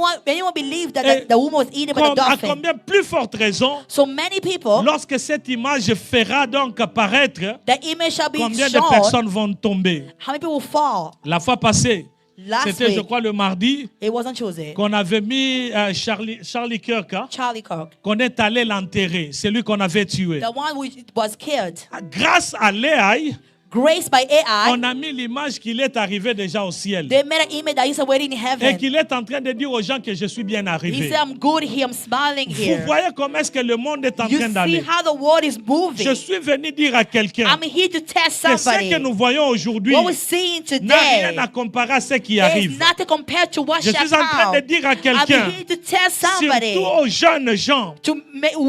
believed that Et the woman was eaten by the À dolphin. combien plus forte raison, So many people, lorsque cette image fera donc apparaître, the image shall be combien de shown. personnes vont tomber? How many people will fall? La fois passée, Last c'était, je week, crois, le mardi, it wasn't Tuesday. qu'on avait mis Charlie Kirk, hein, Charlie Kirk, qu'on est allé l'enterrer, celui qu'on avait tué. the one who was killed. Grâce à l'AI, graced by AI. On a mis l'image qu'il est arrivé déjà au ciel. They made an image that he's waiting in Et heaven. qu'il est en train de dire aux gens que je suis bien He arrivé. said, I'm good here, I'm smiling Vous here. voyez comment est-ce que le monde est en You train see d'aller. how the world is moving. Je suis venu dire à quelqu'un I'm here to tell que ce somebody que nous voyons aujourd'hui what we're seeing n'a rien today à comparer à ce qui is arrive. nothing compared to what Je shall suis en train de come. dire à I'm quelqu'un, here to tell somebody surtout aux jeunes gens, que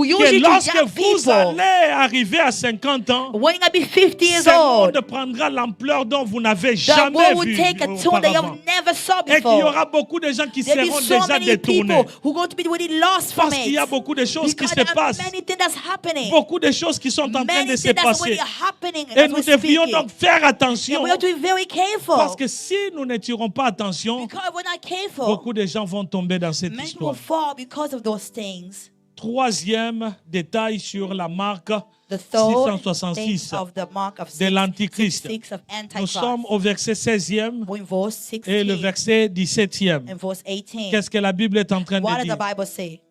usually to lorsque young vous people, allez arriver à 50 ans, when you're gonna be 50 years ce monde old, prendra l'ampleur dont vous n'avez the jamais world will vu take a tone that auparavant. you've never saw Et qu'il y before. aura beaucoup de gens qui There'll be seront so déjà many détournés. people who are going to be really lost from Parce qu'il y a it. beaucoup de choses qui Because se there are passent. many things that's happening. Beaucoup de choses qui sont en train Many de se things that's passer. already happening Et as nous we're devrions speaking. donc faire And attention. we have to be very careful. Parce que si nous ne tirons pas attention, Because if we're not careful, beaucoup de gens vont tomber dans cette many people histoire. fall because of those things. Troisième détail sur la marque The third 666 thing of the mark of de l'Antichrist. 666 of Nous Antichrist. sommes au verset 16e We're in verse 16 et le verset 17e. and verse 18. Qu'est-ce que la Bible est en train What de does the dire? Bible say?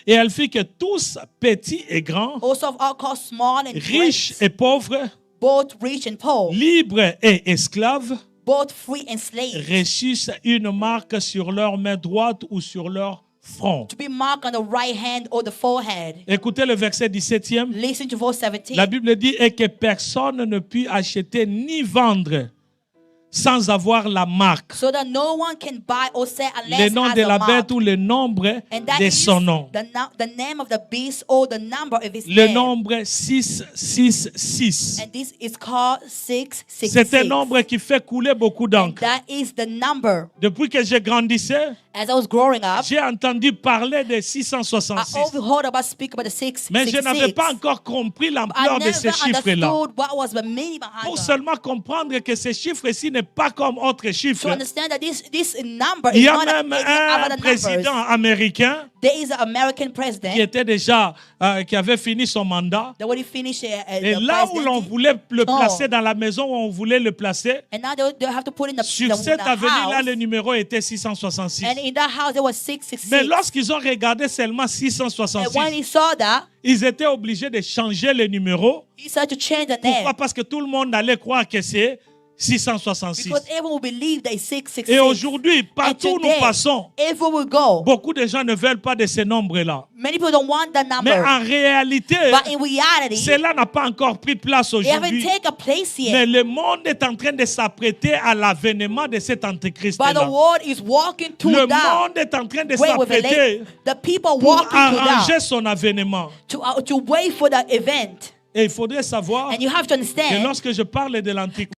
Et elle fit que tous, petits et grands, Also of all called small and riches great, et pauvres, both rich and poor, libres et esclaves, both free and slaves, reçussent une marque sur leur main droite ou sur leur front. to be marked on the right hand or the forehead. Écoutez le verset 17e. Listen to verse 17. La Bible dit et que personne ne peut acheter ni vendre sans avoir la marque, So that no one can buy or sell unless le nom has de a la mark. bête ou le nombre And that de is son nom. the name of the beast or the number of his Le name. nombre 666. And this is called C'est 666. un nombre qui fait couler beaucoup And d'encre. that is the number. Depuis que je grandissais, As I was growing up, j'ai entendu parler de I 666. overheard about speak about the 666. Mais je n'avais pas encore compris I l'ampleur de never ces chiffres-là. understood what was the meaning behind Pour them. seulement comprendre que ces chiffres-ci n'est pas comme autres To chiffres. understand that this number Il is y a not même any un other président numbers. américain There is an American qui president était déjà, qui avait fini son mandat. that when he finished Et the là où l'on presidency, voulait le Oh. placer, dans la maison où on voulait le placer, and now they have to put in sur the cette avenue-là, house. le numéro était 666. And in that house there was 666. Mais lorsqu'ils ont regardé seulement And when 666, he saw that, ils étaient obligés de changer le numéro. he started to change the name. Pourquoi? Parce que tout le monde allait croire que c'est 666. Because everyone will believe that it's 666. Et aujourd'hui, And partout où nous today, passons, everywhere we go, beaucoup de gens ne veulent pas de ces nombres-là. many people don't want that Mais number. en réalité, But in reality, cela n'a pas encore pris place they haven't aujourd'hui. taken place yet. Mais le monde est en train de s'apprêter à l'avènement de cet But the antéchrist-là. world is walking to Le that. monde est en train de Wait with s'apprêter the people pour walking to arranger that. son avènement. To wait for the event. Et il faudrait savoir And you have to que understand lorsque je parle de l'antéchrist,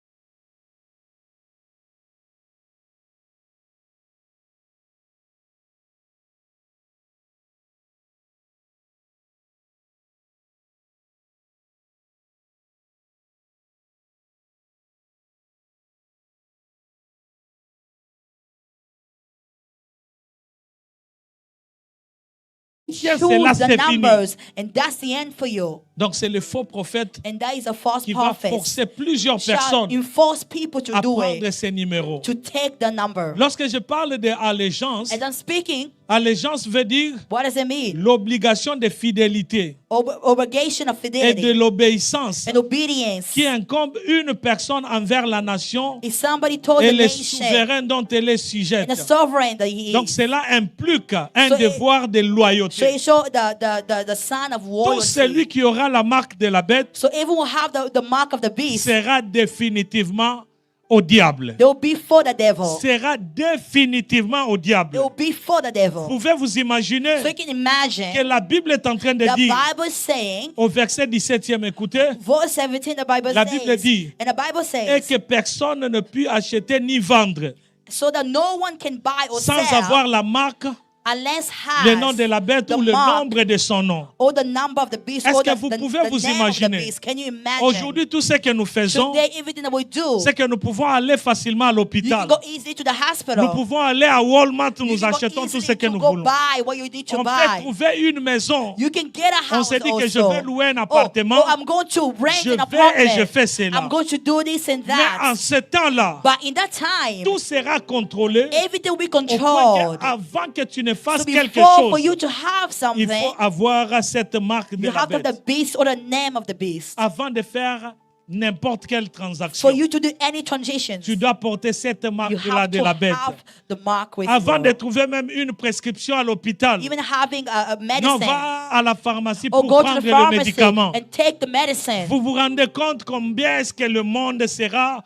c'est là, choose the c'est fini. numbers, and that's the end for you. Donc c'est le faux prophète And that is a false qui va prophet. forcer plusieurs Shall personnes enforce people to à do prendre it, ces numéros. to take the number. Lorsque je parle d'allégeance, As I'm speaking, allégeance veut dire what does it mean? l'obligation de fidélité Obligation of et de fidelity l'obéissance and obedience. qui incombe une personne envers la nation If somebody told et the les nation souverains dont elle est and sujette. the sovereign that he Donc is, cela implique un So it- devoir de so loyauté. it show the son of Tout loyalty. celui qui aura la marque de la bête So everyone will have the mark of the beast. sera définitivement au diable. They will be for the devil. Sera définitivement au They diable. will be for the devil. Pouvez vous imaginer So you can imagine que la Bible est en train de the dire Bible saying, au verset 17e, écoutez, verse 17, the Bible La Bible says, dit, and the Bible et says, que personne ne peut acheter ni vendre so that no one can buy or sans sell avoir la marque, unless le has nom de la bête the ou le mark nombre de son nom. or the number of the beast Est-ce or que the, vous the, pouvez the vous name of the imaginer? beast. Can you imagine? Aujourd'hui, tout ce que nous faisons, Today, everything that we do, c'est que nous pouvons aller facilement à you l'hôpital. can go easily to the hospital. Nous pouvons aller à Walmart, You nous can go achetons tout ce easily que to nous go voulons. buy what you need to On peut buy. trouver une maison. You can get a On house se dit que je also. vais louer un appartement. I'm going to rent Je an vais et je apartment. fais cela. I'm going to do this and Mais en that. ce temps-là, But in that time, tout sera contrôlé everything will be au point controlled. qu'avant que tu ne So fasses quelque before for chose, you to have il something, faut avoir cette marque de you la have to have bête. the beast or the name of the beast. Avant de faire n'importe quelle For transaction, you to do any transactions, tu dois porter cette you marque-là have de to la bête. have the mark with Avant de you. trouver même une prescription à l'hôpital, Even having a non, medicine, va à la pharmacie or pour go to prendre the le pharmacy médicament. and take the medicine. Vous vous rendez compte combien est-ce que le monde sera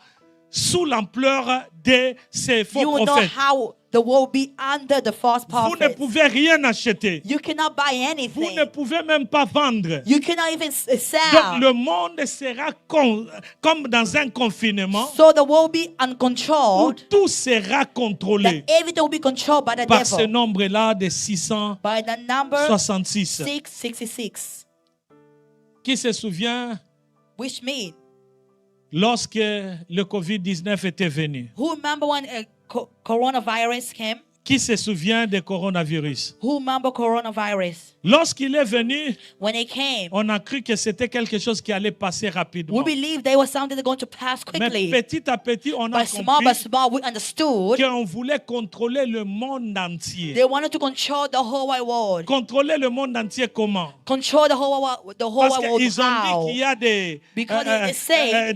sous l'ampleur de ces faux You will know prophètes. how the world will be under the false Vous ne prophets. pouvez rien acheter. You cannot buy Vous anything. ne pouvez même pas vendre. You cannot even Donc sell. le monde sera comme dans un confinement So the world will be où uncontrolled. tout sera contrôlé That everything will be controlled by the par ce devil. nombre-là de 666. By the number 666. Qui se souvient Which means, lorsque le COVID-19 était venu? who remember when coronavirus came? Qui se souvient du coronavirus? Who remember coronavirus? Lorsqu'il est venu, When it came, on a cru que c'était quelque chose qui allait passer rapidement. we believed they were something that's going to pass Mais quickly. petit à petit, on a But small by compris small, we understood qu'on voulait contrôler le monde entier. they wanted to control the whole wide world. Contrôler le monde entier comment? Control the whole Parce wide world. qu'ils ont How? dit qu'il y a Because they say-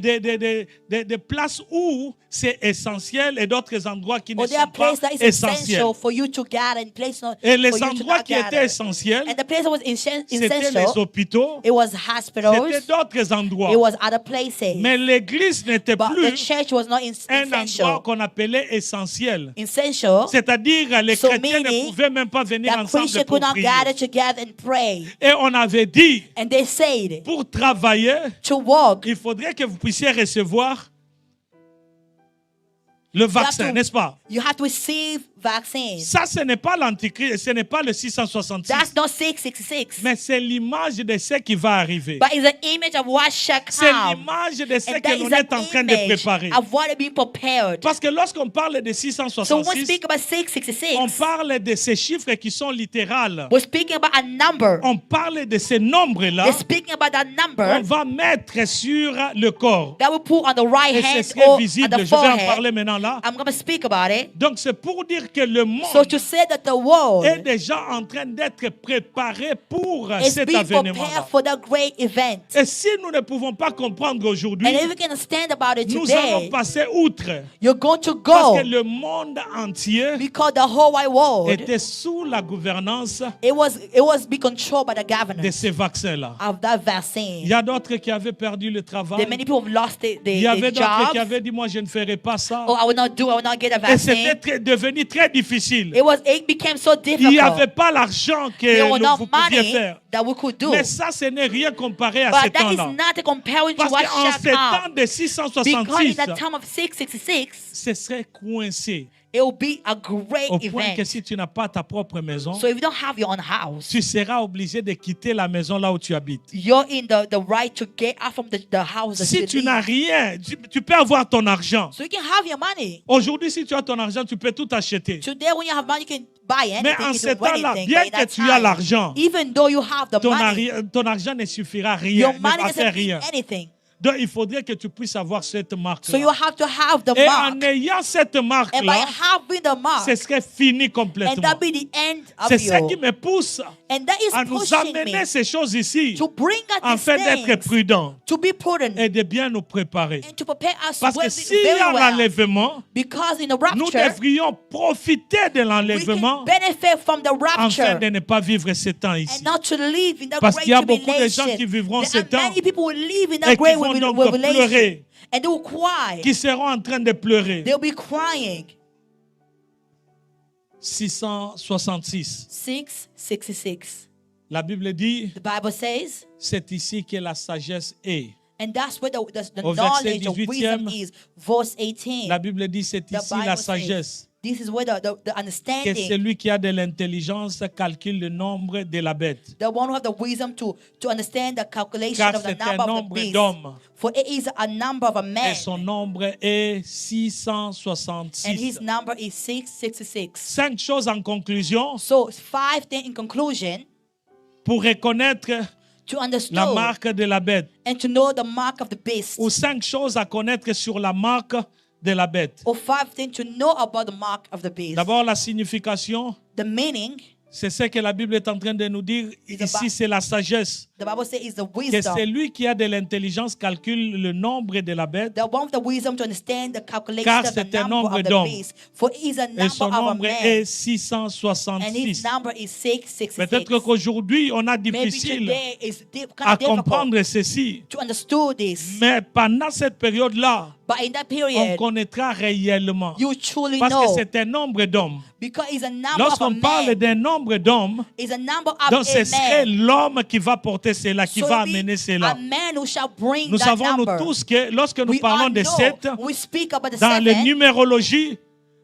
des places où c'est essentiel et d'autres endroits qui ne Or there are sont pas places that is essentiels. essential for you to gather and place not Et les for you to endroits not qui étaient gather. essentiels, And the place that was c'était les essential, hôpitaux, it was c'était hospitals, d'autres endroits. it was other places. Mais l'église n'était But the plus church was not un endroit essential. qu'on appelait essentiel. Essential. C'est-à-dire les So chrétiens ne meaning pouvaient même pas venir That ensemble Christians pour could not prier. gather together and pray. Et on avait dit, And they said, pour travailler, to walk, il faudrait que vous puissiez recevoir le vaccin, to- n'est-ce pas? you have to receive vaccines. Ça, ce n'est pas l'antichrist, ce n'est pas le 666, That's not 666. mais c'est l'image de ce qui va arriver. But it's an image of what shall C'est come. l'image de ce And que that l'on is est an en train de image préparer. of what is being prepared. Parce que lorsqu'on parle de So when we 666, speak about on 666, parle de ces chiffres qui sont littérales. we're speaking about a number. On parle de ces nombres-là. We're speaking about that On number va mettre sur le corps. that we put on the right Et ce hand serait or at visible. the Je vais en forehead. parler maintenant là. I'm going to speak about it. Donc c'est pour dire que le monde So to say that the world est déjà en train d'être préparé pour is cet being avènement-là. prepared for that great event. Et si nous ne pouvons pas comprendre aujourd'hui, And if we can understand about it nous allons today, passer outre. you're going to Parce go que le monde entier because the whole wide world, était sous la gouvernance it was be controlled by the de government ces vaccins-là. of that Il vaccine. y a d'autres qui avaient perdu le travail. That many people have lost Il y their avait d'autres qui jobs. avaient dit, moi, je ne ferai pas ça. Oh, I will not get a Et c'était vaccine. devenu très difficile. It became so Il n'y avait difficult. pas l'argent There que was no vous pouviez money faire. that we could do. Mais ça, ce n'est rien comparé à ce But that is temps-là. not comparing to Parce what qu'en shall ces temps come. de Because in 666, the time of 666, ce serait coincé. it will be a great Au point que event. si tu n'as pas ta propre maison, So if you don't have your own house, tu seras obligé de quitter la maison là où tu habites. you're in the right to get out from the house that Si you tu n'as live. rien, tu peux avoir ton argent. So you can have your money. Aujourd'hui, si tu as ton argent, tu peux tout acheter. Today when you have money, you can buy anything. Mais en you ce can do temps-là, anything. bien But in que that tu as time, l'argent, even though you have the money, ton argent ne suffira à rien, your ne money va faire doesn't rien. mean anything. Donc, il faudrait que tu puisses avoir cette marque. So you have to have the Et mark. en ayant cette And by marque-là, having the mark, ce serait fini and complètement. that be the end of C'est ça you. qui me pousse And that is à nous pushing amener me ces choses ici, to bring us afin these d'être things, prudents to be prudent, et de bien nous préparer. and to prepare us Parce que very, s'il y a very well. l'enlèvement, Because in the nous rapture, devrions profiter de we can l'enlèvement benefit from the afin rapture de ne pas vivre ce temps ici. and not to live in that Parce great qu'il y a beaucoup de tribulation. gens qui vivront ce There are temps many people who live in et that qui great vont donc revelation, pleurer, and they will cry. qui seront en train de pleurer. They'll be crying. 666. 666. La Bible dit, The Bible says, c'est ici que la sagesse est. and that's where the Au verset knowledge of wisdom 18, is. Verse 18. La Bible dit, c'est The ici Bible la says, sagesse. this is where the Que understanding, celui qui a de l'intelligence calcule le nombre de la bête. the one who have the wisdom to understand the calculation Car of the c'est un number of the nombre beast. d'hommes. For it is a number of a man, Et son nombre est and 666. his number is 666. 5 choses en conclusion So 5 things in conclusion, pour reconnaître to la understand marque de la bête. and to know the mark of the beast. Ou 5 choses à connaître sur la marque de la bête. Or 5 things to know about the mark of the beast. D'abord, la signification, The meaning, C'est ce que la Bible est en train de nous dire. Ici, c'est la sagesse. The Bible says it's the Que wisdom. celui qui a de l'intelligence calcule le nombre de la bête. The one with the wisdom to understand the calculation Car of the c'est un number nombre of the d'hommes. beast. For it is a Et number son of a nombre man. est And his 666. number is 666. Peut-être qu'aujourd'hui, on a Maybe difficile today is kind à of difficult comprendre ceci. to understand this. Mais pendant cette période-là, But in that on period, connaîtra réellement. you truly Parce que know. c'est un nombre d'hommes. Because it's a number of a Lorsqu'on parle man. d'un nombre d'hommes, It's a number of donc ce a serait man. l'homme qui va porter cela, qui So va it be amener a cela. man who shall bring Nous that savons, nous number. tous, que lorsque nous We parlons all de know, 7, we speak about the dans la seven, numérologie,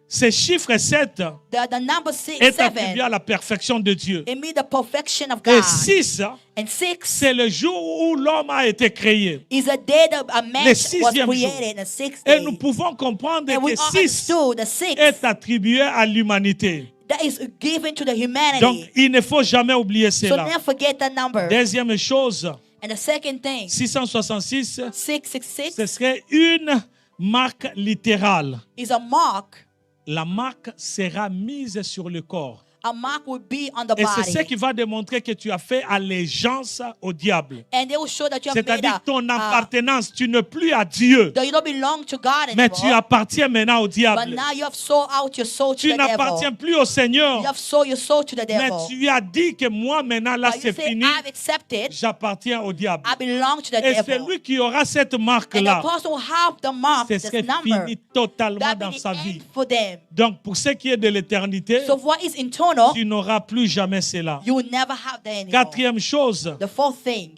ce chiffre 7 the number est attribué seven, à la perfection de Dieu. it means the perfection of Et God. 6, And 6 c'est le jour où l'homme a été créé. is a day that a man Le was sixième created, and 6 Et nous days. pouvons comprendre And we que all 6 understood the 6 est attribué à l'humanité. that is given to the Donc, humanity. il ne faut jamais oublier So cela. never forget that number. Deuxième chose, And the second thing, 666, 666 ce serait une marque littérale. is a mark. La marque sera mise sur le corps. A mark will be on the Et c'est ce body. qui va démontrer que tu as fait allégeance au diable. And they will show that you have made C'est-à-dire a, ton appartenance, tu n'es plus à Dieu, that you don't belong to God mais tu anymore. appartiens maintenant au But diable. now you have sold out your soul to Tu the devil. n'appartiens plus au Seigneur, You have sold your soul to the mais devil. tu as dit que moi maintenant là But you c'est say, fini, I've accepted. j'appartiens au diable. I belong to the Et devil. celui qui aura cette And the marque-là, person who have the mark, ce this serait number, fini totalement that dans be sa the vie. end for them. Donc pour ce qui est de l'éternité, So what is internal, tu n'auras plus jamais cela. you will never have that anymore. Quatrième chose, The fourth thing,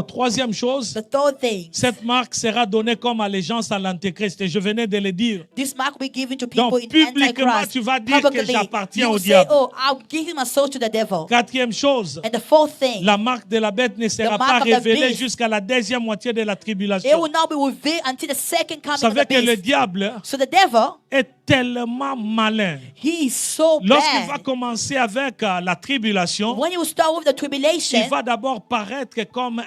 troisième chose, the third thing, cette marque sera donnée comme allégeance à l'Antéchrist. Et je venais de le dire. this mark will be given to people Donc, in publiquement, Antichrist. tu vas dire que Publicly, j'appartiens you au will say, diable. oh, I'm giving my soul to the devil. Quatrième chose, And the fourth thing, la marque de la bête ne sera The pas mark of the révélée beast. jusqu'à la deuxième moitié de la it tribulation. will not be revealed until the second Vous coming of savez the que le beast. diable So the devil, est tellement malin. he is so Lorsqu'il va bad. commencer avec la tribulation, When you start with the tribulation, il va d'abord paraître comme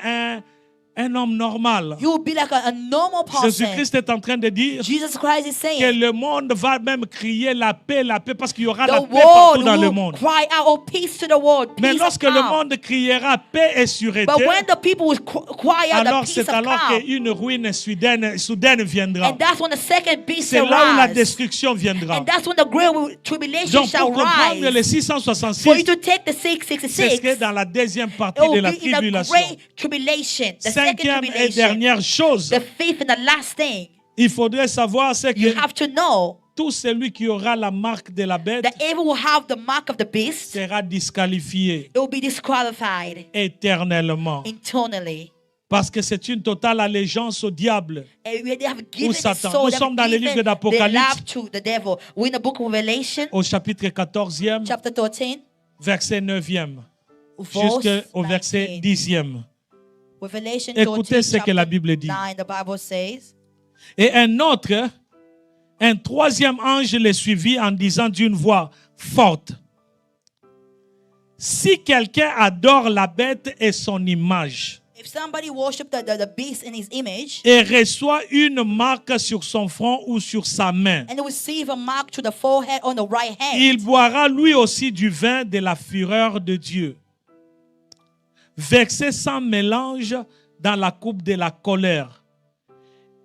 un homme normal. you will be like a normal person. Jésus-Christ est en train de dire Jesus Christ is que saying, le monde va même crier la paix, parce qu'il y aura the la paix partout world dans le will monde. cry out, oh, peace to the world, Mais peace lorsque of le calm. monde criera paix et sûreté, But when the people will cry out alors the peace c'est of alors calm, qu'une ruine soudaine viendra. and that's when the second beast C'est là où la arise. destruction viendra. And that's when the great tribulation Donc shall pour comprendre rise. les For you 666, to take the c'est 666, dans la deuxième it partie will de la be in the tribulation. great tribulation, the second Cinquième et tribulation. dernière chose, The fifth and the last thing il faudrait savoir, c'est you que have to know tout celui qui aura la marque de la bête that everyone will have the mark of the beast. sera disqualifié It will be disqualified éternellement. internally. Parce que c'est une totale allégeance au diable. And they have given the Satan. soul, Nous they sommes have dans le given livre their d'Apocalypse. love to the devil. We're in the book of Revelation, Au chapitre 14e, chapter 13, verset 9e, verse jusqu'au verset 19. 10e. Revelation Écoutez 13, ce que la chapter Bible dit. 9, the Bible says, Et un troisième ange les suivit en disant d'une voix forte, si quelqu'un adore la bête et son image, if somebody worship the beast in his image, et reçoit une marque sur son front ou sur sa main, and receive a mark to the forehead on the right hand, il boira lui aussi du vin de la fureur de Dieu, versé sans mélange dans la coupe de la colère.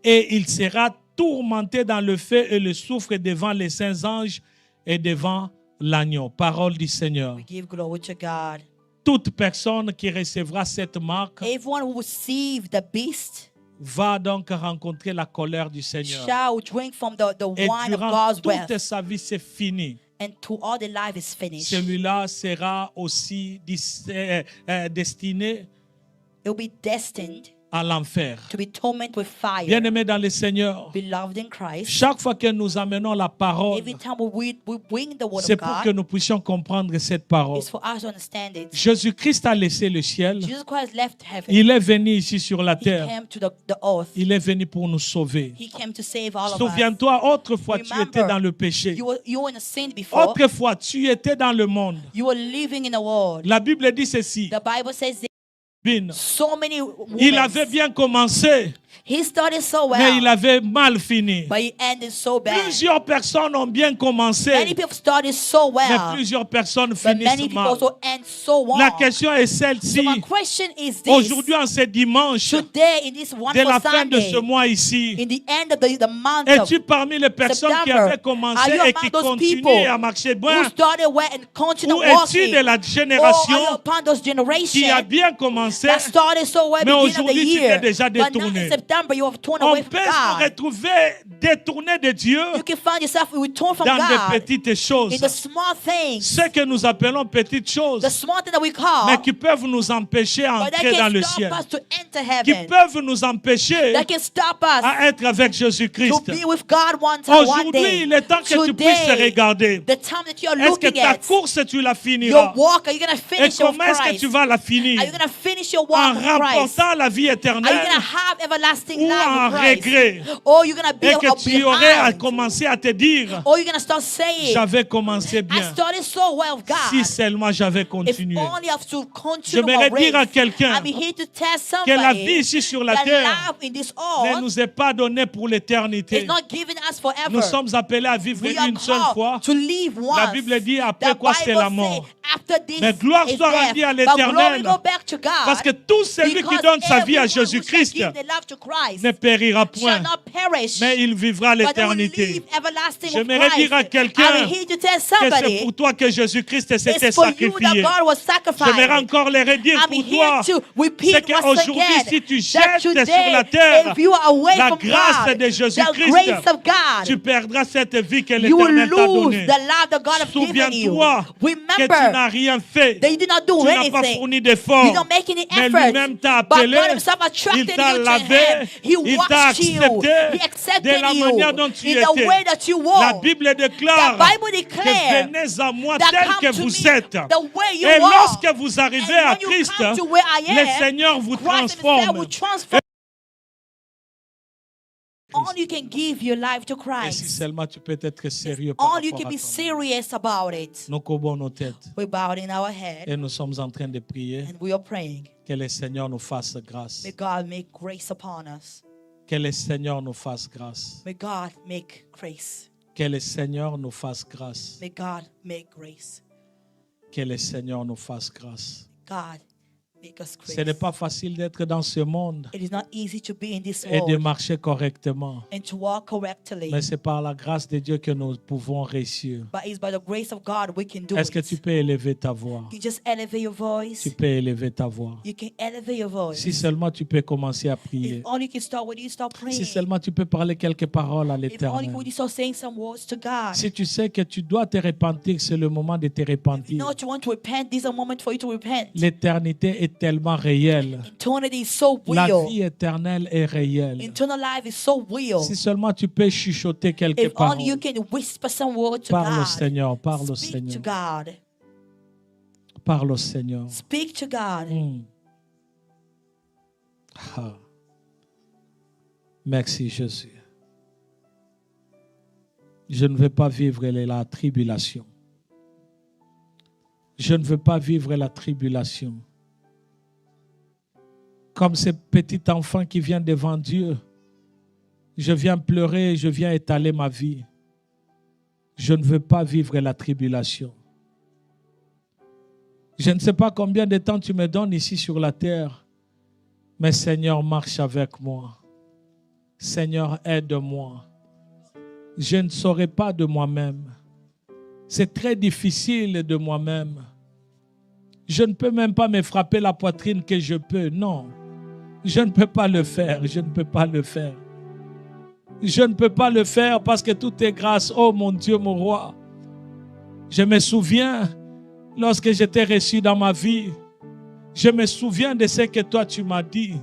Et il sera tourmenté dans le feu et le soufre devant les saints anges et devant l'agneau. Parole du Seigneur. we give glory to God. Toute personne qui recevra cette marque Everyone who receive the beast va donc rencontrer la colère du Seigneur. shall drink from the Et wine of durant God's toute wrath, sa vie, c'est fini. and to all the life is finished. Celui-là sera aussi destiné It will be destined à l'enfer. to be tormented with fire. Bien-aimés dans le Seigneur, Beloved in Christ, chaque fois que nous amenons la parole, every time we bring the word c'est of pour que God, nous puissions comprendre cette parole. it's for us to understand it. Jésus-Christ a laissé le ciel. Jesus Christ left heaven. Il est venu ici sur la He terre. came to the earth. Il est venu pour nous sauver. He came to save all of us. Souviens-toi, autrefois tu Remember, étais dans le péché. You were in a sin before. Autrefois tu étais dans le monde. You were living in a world. La Bible dit ceci. The Bible says that Bin. so many Il women, avait bien commencé. He started so mais il well, avait mal fini. but he ended so bad. Plusieurs personnes ont bien Many commencé, people started so mais well, plusieurs personnes but many finissent people mal. also end so La wrong. question est So celle-ci. my question is this. Aujourd'hui, en ce dimanche, Today, in this dès wonderful la fin de Sunday, ce mois ici, in the end of the month of es-tu parmi les personnes qui September, avaient commencé are you et among qui those continuent people à marcher who bien? started well and continue Ou es-tu walking? de la Or are you génération upon those qui a generations bien commencé, that started so well mais beginning of the aujourd'hui, tu t'es year, déjà but now détourné? in September you have torn on away peut from se God? retrouver détourné de Dieu You can find yourself returned from dans God des petites choses. in the small things, Ce que nous appelons petites choses, the small things that we call, mais qui peuvent nous empêcher à but that entrer dans can le stop ciel, us to enter qui heaven, peuvent nous empêcher that can stop us à être avec to Jésus-Christ. be with God one time, one Aujourd'hui, day. il est temps que tu puisses Today, regarder. the time that you are Est-ce que looking ta at, course, tu la your finiras? walk, are you going to Et finish your comment est-ce que Christ? tu vas la finir? Are you going to finish your En walk with Christ? remportant la vie Are you éternelle going to have everlasting ou life en with Christ? regret? Or you're going to be Et que tu aurais à behind? commencer à te dire, Or you're going to start saying, j'avais commencé I bien. started so well with Si God. seulement j'avais If continué. only I have to continue my J'aimerais dire à race. quelqu'un I'm here to tell que la somebody vie ici sur la that terre life in this ne earth nous est pas donnée pour is l'éternité. not given us forever. Nous sommes appelés à vivre We are une seule fois. called to live once. La Bible dit après The quoi c'est Bible la mort. says, after this Mais gloire is soit death. rendue à But glory l'Éternel. go back to God. Parce que tout celui qui Because donne sa vie à everyone who shall Jésus-Christ give their life to Christ ne périra shall point, not perish, mais il vivra but they will l'éternité. live everlasting with J'aimerais dire à Christ. quelqu'un I'm here to tell que c'est somebody pour toi que Jésus-Christ s'était it's for you that sacrifié. God was J'aimerais sacrificed. encore le redire I'm pour here toi. to repeat C'est once qu'aujourd'hui, again si tu that jettes sur today, la terre if you are away la from grâce God, de the Jésus-Christ, grace of God, tu perdras cette vie que you will l'Éternel t'a lose donnée. the love that God has given you. Souviens-toi que tu Remember n'as rien fait. that you did not do Tu n'as pas anything. fourni d'efforts. You don't make any Mais effort. lui-même t'a But appelé, God himself il attracted t'a you to lavé, him. He il t'a washed you. accepté He accepted de la manière dont you tu in étais. the way that you La walk. Bible déclare The Bible que declares venez à moi that tel come que to vous me êtes. the way you Et walk. lorsque vous arrivez And à when you Christ, come to where I le am, Seigneur vous Christ himself transforme. will transform. Only you can give your life to Et si Christ. seulement tu peux être sérieux par Only you rapport can à be toi. serious about it. Nous courbons nos têtes We bowed in our head et nous sommes en train de prier and we are praying. que le Seigneur nous fasse grâce. May God make grace upon us. Que le Seigneur nous fasse grâce. May God make grace. Que le Seigneur nous fasse grâce. May God make grace. Que le Seigneur nous fasse grâce. God make us Ce n'est grace. pas facile d'être dans ce monde It is not easy to be in this et de world marcher correctement. and to walk correctly. Mais c'est par la grâce de Dieu que nous pouvons réussir. But it's by the grace of God we can do Est-ce que it. tu peux élever ta voix? You just elevate your voice. Tu peux élever ta voix. You can elevate your voice. Si seulement tu peux commencer à prier. If only you can start with you start praying. Si seulement tu peux parler quelques paroles à If only l'Éternel. when you start saying some words to God. Si tu sais que tu dois te repentir, c'est le moment de te You repentir. know what you want to repent. This is a moment for you to repent. L'éternité est tellement réelle. Eternity is so La real. vie éternelle est réelle. Eternal life is so real. Si seulement tu peux chuchoter quelques If only you paroles. can whisper some words to Parle au God. Seigneur, parle au Speak Seigneur. to God. Parle au Seigneur. Speak to God. Ah. Merci Jésus. Je ne veux pas vivre la tribulation. Je ne veux pas vivre la tribulation. Comme ce petit enfant qui vient devant Dieu, je viens pleurer, je viens étaler ma vie. Je ne veux pas vivre la tribulation. Je ne sais pas combien de temps tu me donnes ici sur la terre, mais Seigneur, marche avec moi. Seigneur, aide-moi. Je ne saurais pas de moi-même. C'est très difficile de moi-même. Je ne peux même pas me frapper la poitrine que je peux. Non, je ne peux pas le faire. Je ne peux pas le faire. Je ne peux pas le faire parce que tout est grâce. Oh mon Dieu, mon roi. Je me souviens lorsque j'étais reçu dans ma vie. Je me souviens de ce que toi tu m'as dit.